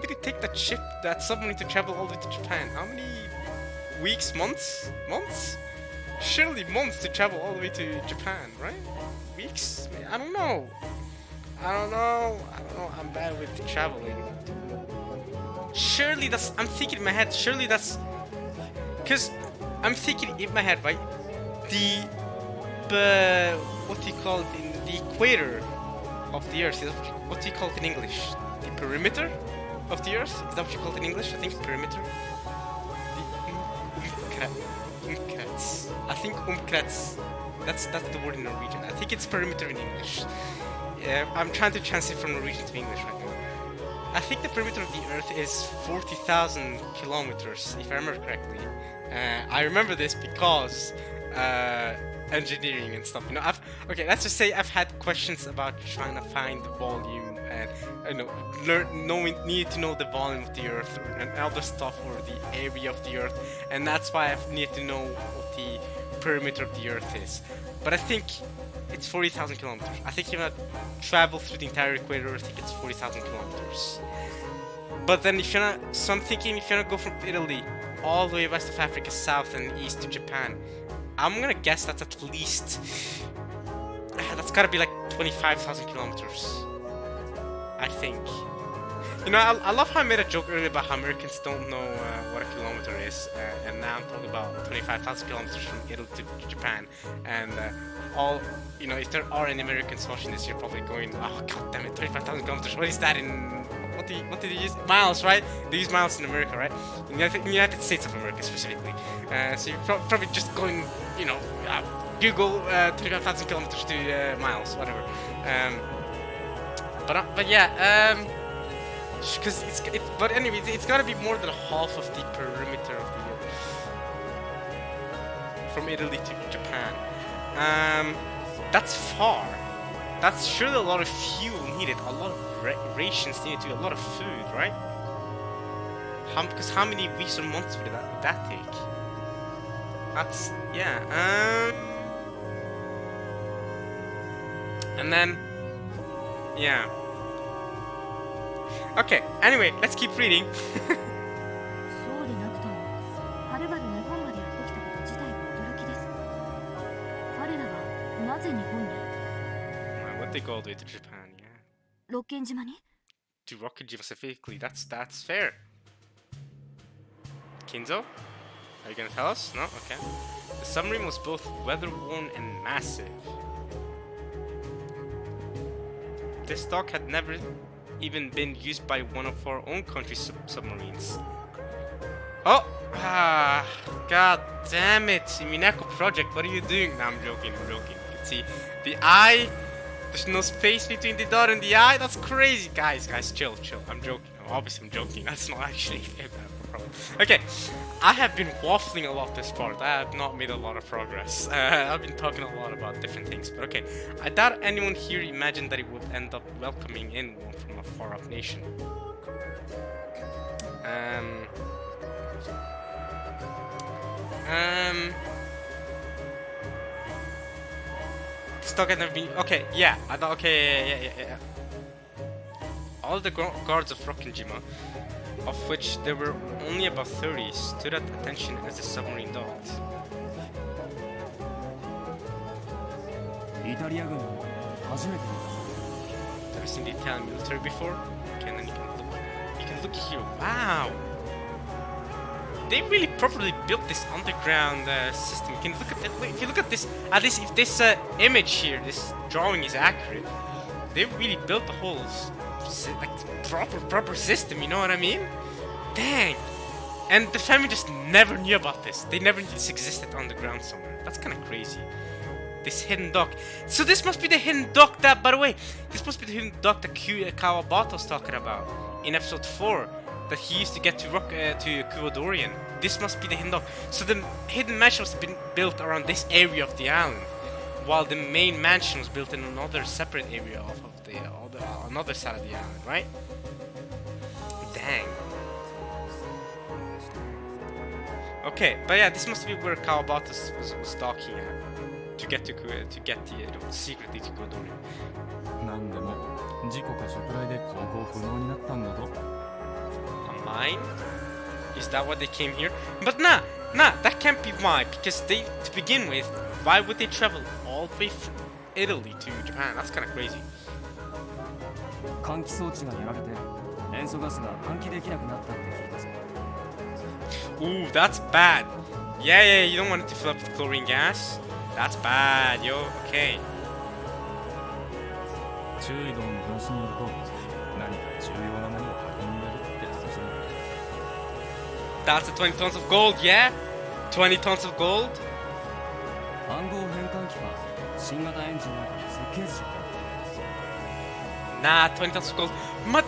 did it take that submarine to travel all the way to Japan? How many weeks, months? Surely months to travel all the way to Japan, right? Weeks? I don't know. I'm bad with traveling. Surely I'm thinking in my head, because I'm thinking in my head, right? What do you call it in the equator of the Earth? What do you call it in English? The perimeter of the Earth? Is that what you call it in English? I think perimeter. I think umkrets. That's the word in Norwegian. I think it's perimeter in English. I'm trying to translate from Norwegian to English right now. I think the perimeter of the Earth is 40,000 kilometers, if I remember correctly. I remember this because engineering and stuff. You know, let's just say I've had questions about trying to find the volume and need to know the volume of the Earth and other stuff, or the area of the Earth, and that's why I need to know what the perimeter of the Earth is. But I think it's 40,000 kilometers. I think if you want to travel through the entire equator, I think it's 40,000 kilometers. But then so I'm thinking if you're gonna go from Italy all the way west of Africa, south and east to Japan, I'm gonna guess that's at least, that's gotta be like 25,000 kilometers. I think. You know, I love how I made a joke earlier about how Americans don't know what a kilometer is, and now I'm talking about 25,000 kilometers from Italy to Japan, and you know, if there are any Americans watching this, you're probably going, oh god damn it, 25,000 kilometers, what is that in, what did they use? Miles, right? They use miles in America, right? In the United States of America specifically. So you're probably just going, you know, Google 25,000 kilometers to miles, whatever. But yeah, because but anyway, it's gotta be more than half of the perimeter of the Earth from Italy to Japan. That's far. That's surely a lot of fuel needed, a lot of rations needed, a lot of food, right? Because how many weeks or months would that take? That's, yeah, and then, yeah. Okay, anyway, let's keep reading. そうでなくともはるばる日本までやってきたこと自体が驚きです。彼らはなぜ日本に What they go all the way to Japan, yeah. ロッケン島に To Rokujima specifically, that's fair. Kinzo? Are you gonna tell us? No? Okay. The submarine was both weather-worn and massive. This dock had never even been used by one of our own country's submarines. Oh! Ah! God damn it! Umineko project, what are you doing? No, I'm joking, I'm joking. You can see the eye. There's no space between the dot and the eye. That's crazy. Guys, chill. I'm joking. Obviously, I'm joking. That's not actually a problem. Okay, I have been waffling a lot this part. I have not made a lot of progress. I've been talking a lot about different things. But okay, I doubt anyone here imagined that it would end up welcoming in one from a far-off nation. Stock had never been. Okay, yeah. I thought. Okay, yeah. All the guards of Rokujima, of which there were only about 30, stood at attention as the submarine docked. イタリア軍を初めて見た。 Ever seen the Italian military before? Okay, and then you can look here. Wow, they really properly built this underground system. You can look at that. If you look at this, if this image here, this drawing is accurate, they really built the whole like proper system. You know what I mean? Dang. And the family just never knew about this. They never knew this existed underground somewhere. That's kind of crazy. This hidden dock. So this must be the hidden dock that, by the way, this must be the hidden dock that Kawabata was talking about in episode 4. That he used to get to Kuodorian. This must be the hidden dock. So the hidden mansion was built around this area of the island, while the main mansion was built in another separate area of the another side of the island, right? Dang. Okay, but yeah, this must be where Kawabata was docking at to get secretly to Kuodorian. なんでも事故か食来で航行不能になったんだぞ。 Mine? Is that what they came here? But nah, that can't be why, because they, to begin with, why would they travel all the way from Italy to Japan? That's kind of crazy. 換気装置がやられて塩素ガスが換気できなくなったって聞いたぞ。 Ooh, that's bad. Yeah, you don't want it to fill up with chlorine gas. That's bad, yo. Okay. 注意道の話によると何か重要なものを運んでるって話だ。 That's the 20 tons of gold, yeah? 20 tons of gold? 暗号変換器は新型エンジンなどの設計図じゃん。 Nah, 20 tons of gold. But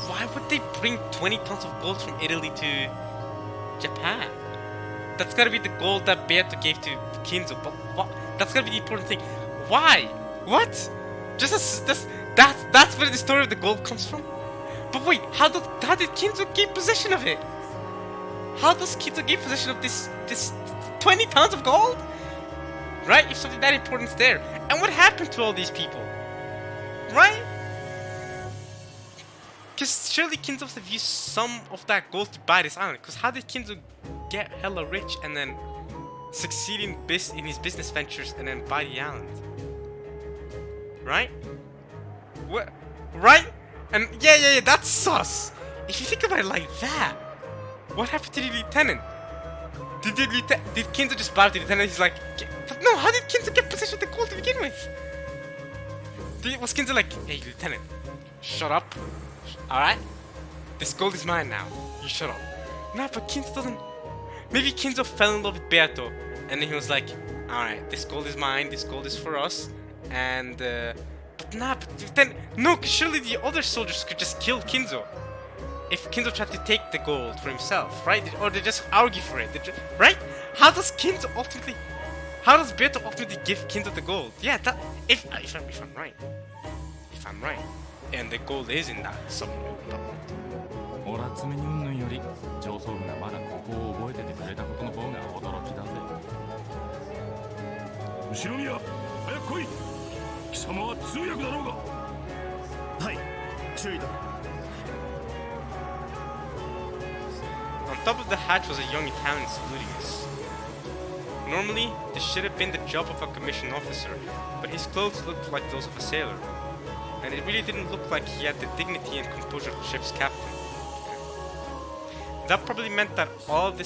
why would they bring 20 tons of gold from Italy to Japan? That's gotta be the gold that Beato gave to Kinzo. But what? That's gotta be the important thing. Why? What? That's where the story of the gold comes from? But wait, how did Kinzo gain possession of it? How does Kinzo gain possession of this 20 tons of gold? Right? If something that important's there. And what happened to all these people? Right? Because surely Kinzo must have used some of that gold to buy this island. Because how did Kinzo get hella rich and then succeed in his business ventures and then buy the island? Right? What? Right? And yeah, that's sus. If you think about it like that, what happened to the lieutenant? Did Kinzo just buy the lieutenant? He's like, but no, how did Kinzo get possession of the gold to begin with? Was Kinzo like, hey lieutenant, shut up? Alright? This gold is mine now. You shut up. Nah, but Kinzo doesn't. Maybe Kinzo fell in love with Beato and then he was like, alright, this gold is mine, this gold is for us. And but then no, surely the other soldiers could just kill Kinzo if Kinzo tried to take the gold for himself, right? Or they just argue for it, right? How does Kinzo ultimately How does Beto ultimately give Kinzo the gold? Yeah, that if I'm right, and the gold is in that submarine. オラ爪にうんぬんより上層部がまだここを覚えててくれたことの方が驚きだぜ。後ろ宮、早く来い。貴様は通訳だろうが。はい、注意だ。 On top of the hatch was a young Italian saluting us. Normally, this should have been the job of a commissioned officer, but his clothes looked like those of a sailor, and it really didn't look like he had the dignity and composure of the ship's captain. That probably meant that all of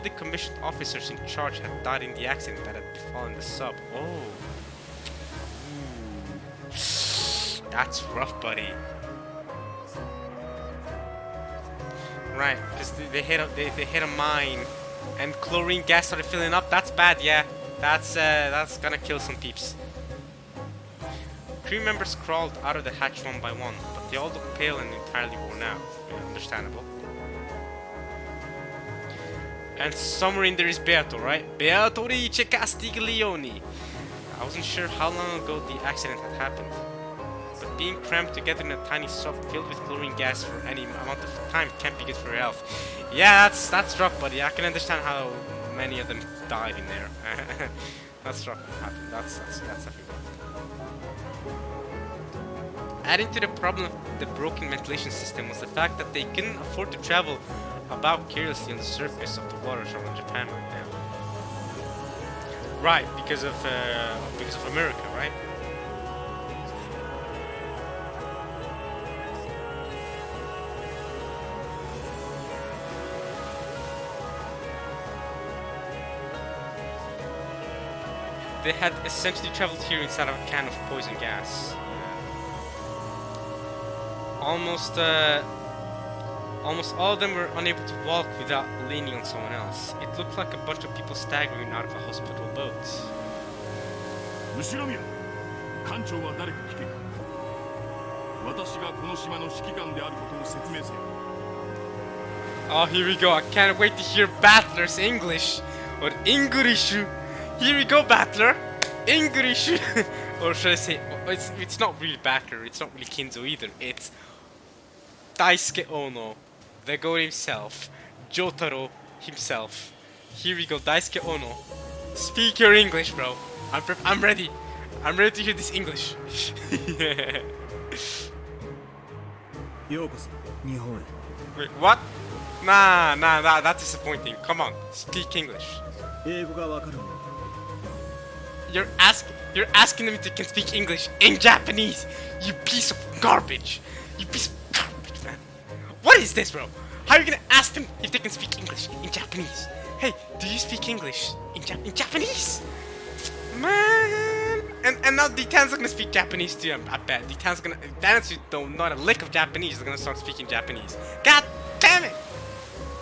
the commissioned officers in charge had died in the accident that had befallen the sub. Oh. Ooh. That's rough, buddy. Right, because they hit a mine, and chlorine gas started filling up. That's bad, yeah. That's gonna kill some peeps. Crew members crawled out of the hatch one by one, but they all looked pale and entirely worn out. Understandable. And somewhere in there is Beato, right? Beatrice Castiglione. I wasn't sure how long ago the accident had happened, but being cramped together in a tiny sub filled with chlorine gas for any amount of time can't be good for your health. Yeah, that's rough, buddy. I can understand how many of them died in there. That's rough. That's definitely rough. Adding to the problem of the broken ventilation system was the fact that they couldn't afford to travel about carelessly on the surface of the waters around Japan right now. Right, because of America, right? They had essentially traveled here inside of a can of poison gas. Almost all of them were unable to walk without leaning on someone else. It looked like a bunch of people staggering out of a hospital boat. 後ろ宮、艦長は誰か聞け。私がこの島の指揮官であることを説明せよ。 Oh, here we go. I can't wait to hear Battler's English. Or English. Here we go, Battler. English. Or should I say, it's not really Battler, it's not really Kinzo either. It's Daisuke Ono, the god himself, Jotaro himself. Here we go, Daisuke Ono. Speak your English, bro. I'm ready. I'm ready to hear this English. Wait, what? Nah, that's disappointing. Come on, speak English. You're asking them if they can speak English in Japanese. You piece of garbage. You piece of garbage, man. What is this, bro? How are you gonna ask them if they can speak English in Japanese? Hey, do you speak English in Japanese? Man. And now the Italians are gonna speak Japanese too, I bet. The Italians who don't know a lick of Japanese are gonna start speaking Japanese. God damn it!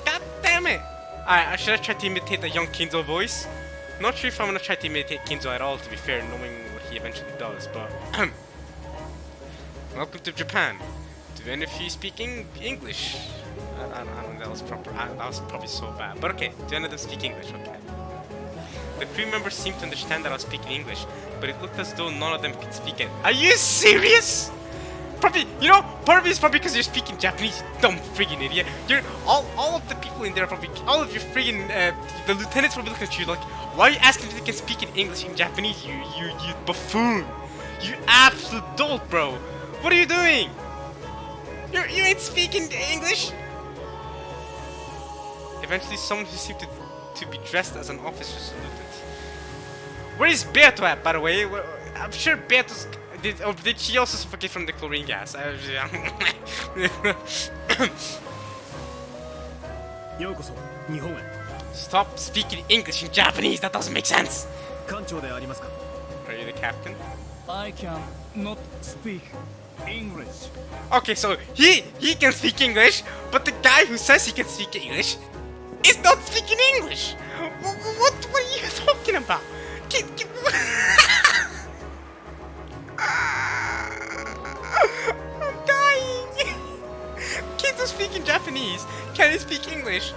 God damn it! Alright, should I try to imitate the young Kinzo voice? Not sure if I'm gonna try to imitate Kinzo at all, to be fair, knowing what he eventually does, but... Welcome to Japan. Do any of you speak English? I don't know, that was probably so bad. But okay, do any of them speak English? Okay. The crew members seemed to understand that I was speaking English, but it looked as though none of them could speak it. Are you serious? Probably, you know, part of it is probably because you're speaking Japanese, you dumb friggin' idiot. You're all of the people in there are probably, all of your friggin', the lieutenants probably looking at you like, why are you asking if they can speak in English in Japanese, you buffoon? You absolute dolt, bro. What are you doing? You ain't speaking English? Eventually, someone who seemed to be dressed as an officer saluted. Where is Beato at, by the way? I'm sure Beato's... Did she also suffocate from the chlorine gas? Stop speaking English in Japanese, that doesn't make sense! Are you the captain? I can not speak English. Okay, so he can speak English, but the guy who says he can speak English is not speaking English! What are you talking about? I'm dying! Kids are speaking Japanese. Can he speak English?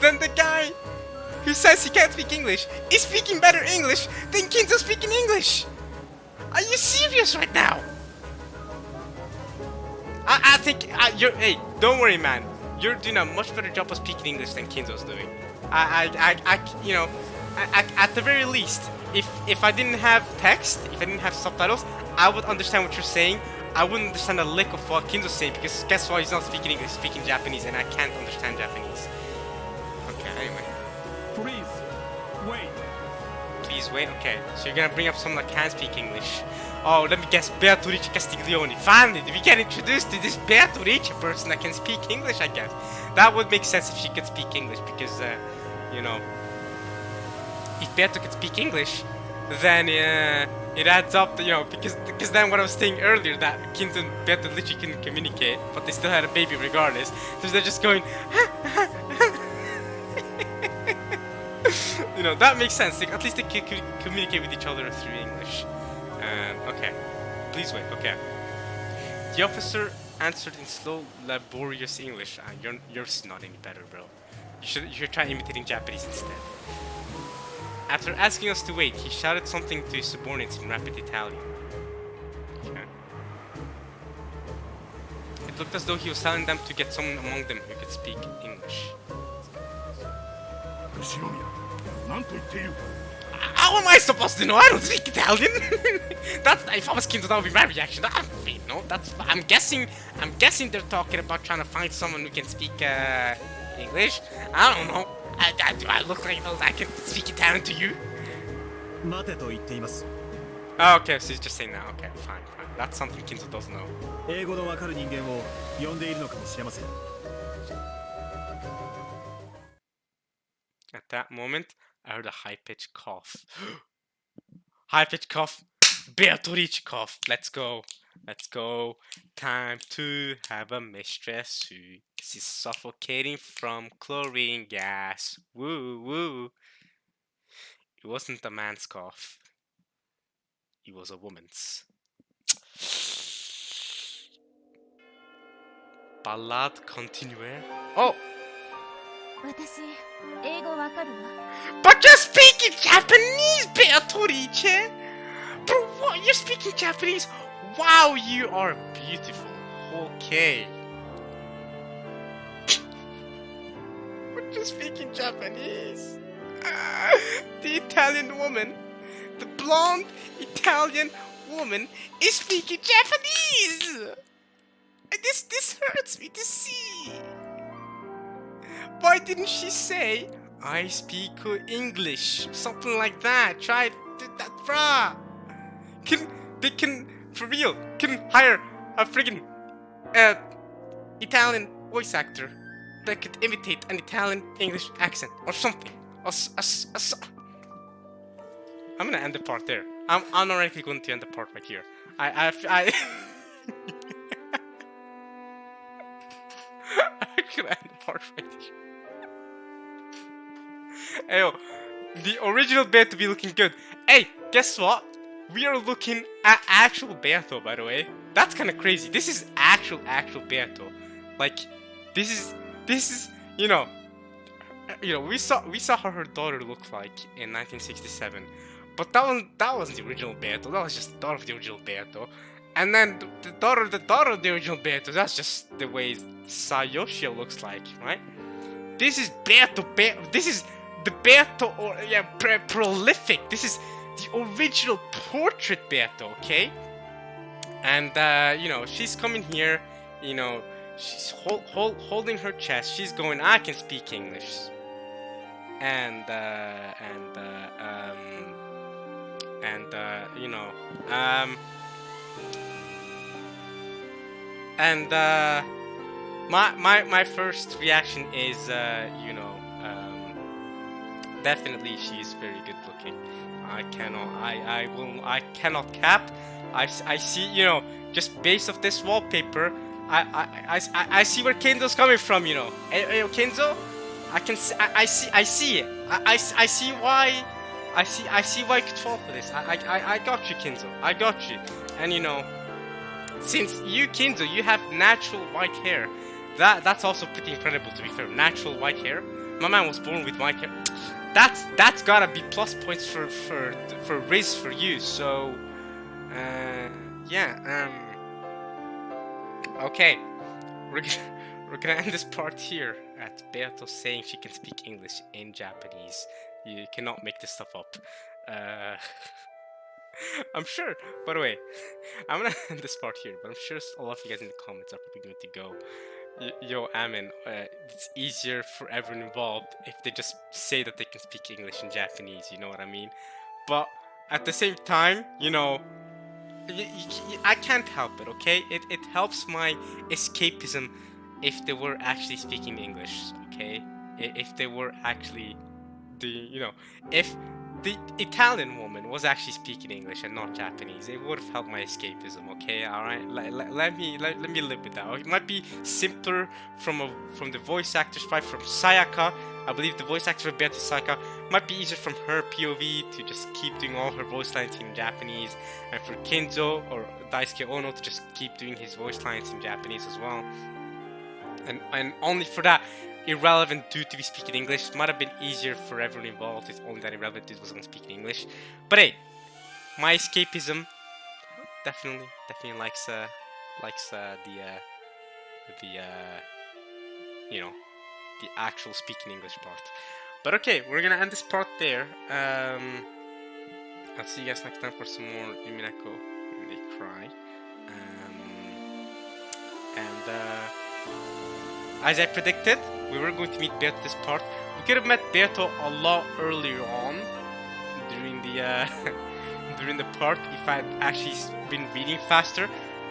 Then the guy who says he can't speak English is speaking better English than Kinzo speaking English. Are you serious right now? I think you're. Hey, don't worry, man. You're doing a much better job of speaking English than Kinzo's doing. You know, at the very least, if I didn't have text, if I didn't have subtitles, I would understand what you're saying. I wouldn't understand a lick of what Kinzo's saying because guess what? He's not speaking English, he's speaking Japanese, and I can't understand Japanese. Okay, anyway. Please, wait. Please wait. Okay, so you're gonna bring up someone that can speak English. Oh, let me guess, Beatrice Castiglione. Finally, we get introduced to this Beatrice person that can speak English, I guess. That would make sense if she could speak English, because, you know, if Beatrice could speak English, then it adds up, you know, because then what I was saying earlier, that Kinzo and Beatrice literally couldn't communicate, but they still had a baby regardless. So they're just going, you know, that makes sense. Like, at least they could communicate with each other through English. Okay, please wait. Okay, the officer answered in slow, laborious English. You're not any better, bro. You should try imitating Japanese instead. After asking us to wait, he shouted something to his subordinates in rapid Italian. Okay. It looked as though he was telling them to get someone among them who could speak English. How am I supposed to know? I don't speak Italian. That's, if I was Kinzo, that would be my reaction. I'm guessing they're talking about trying to find someone who can speak English. I don't know. Do I look like I can speak Italian to you? Oh, okay, so he's just saying that. Okay, fine. That's something Kinzo doesn't know. At that moment, I heard a high-pitched cough. High-pitched cough. Beatrice cough. Let's go. Time to have a mistress who is suffocating from chlorine gas. Woo woo. It wasn't a man's cough. It was a woman's. Ballade continuer. Oh! But you're speaking Japanese, Beatrice! Bro, what? You're speaking Japanese? Wow, you are beautiful. Okay. But you're speaking Japanese? The Italian woman, the blonde Italian woman is speaking Japanese! This hurts me to see. Why didn't she say, I speak English? Something like that. Try that, bruh. They can, for real, can hire a friggin' Italian voice actor that could imitate an Italian English accent or something. I'm gonna end the part there. I'm unironically going to end the part right here. I could end the part right here. Ayo, the original Beto be looking good. Hey, guess what? We are looking at actual Beto, by the way. That's kind of crazy. This is actual Beto. Like, this is, you know, we saw how her daughter looked like in 1967, but that wasn't the original Beto. That was just the daughter of the original Beto. And then the daughter of the original Beto. That's just the way Sayoshio looks like, right? This is Beto. This is the Beto, or yeah, prolific. This is the original portrait Beto, okay? And you know, she's coming here. You know, she's holding her chest. She's going, I can speak English. And you know, my first reaction is, you know, definitely she's very good looking. I cannot cap. I see, you know, just based off this wallpaper, I see where Kenzo's coming from, you know. Hey, Kenzo, I see it. I see why. I see why you could fall for this. I got you, Kenzo. I got you. And you know, since you, Kenzo, you have natural white hair, that's also pretty incredible, to be fair. Natural white hair. My man was born with white hair. that's gotta be plus points for Riz for you. So yeah, okay, we're gonna end this part here at Beato saying she can speak English in Japanese. You cannot make this stuff up. I'm sure. By the way, I'm gonna end this part here, but I'm sure a lot of you guys in the comments are probably going to go, Yo, Amin, it's easier for everyone involved if they just say that they can speak English and Japanese, you know what I mean? But at the same time, you know, I can't help it, okay? It helps my escapism if they were actually speaking English, okay? If they were actually if the Italian woman was actually speaking English and not Japanese, it would have helped my escapism. Okay, all right. Let me live with that. It might be simpler from the voice actor's part, from Sayaka. I believe the voice actor for Beato Sayaka might be easier from her POV to just keep doing all her voice lines in Japanese, and for Kenzo or Daisuke Ono to just keep doing his voice lines in Japanese as well. And only for that irrelevant dude to be speaking English. It might have been easier for everyone involved if only that irrelevant dude wasn't speaking English. But hey, my escapism definitely likes the actual speaking English part. But okay, we're gonna end this part there. I'll see you guys next time for some more Umineko when they cry. As I predicted, we were going to meet Beato this part. We could have met Beato a lot earlier on during the during the part if I'd actually been reading faster.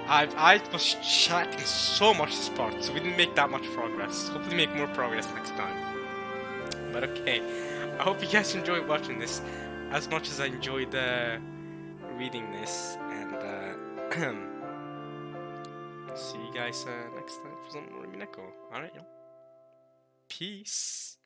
I was chatting so much this part, so we didn't make that much progress. Hopefully make more progress next time. But okay, I hope you guys enjoyed watching this as much as I enjoyed reading this, and see you guys next time for some more Umineko. Alright, yo. Peace.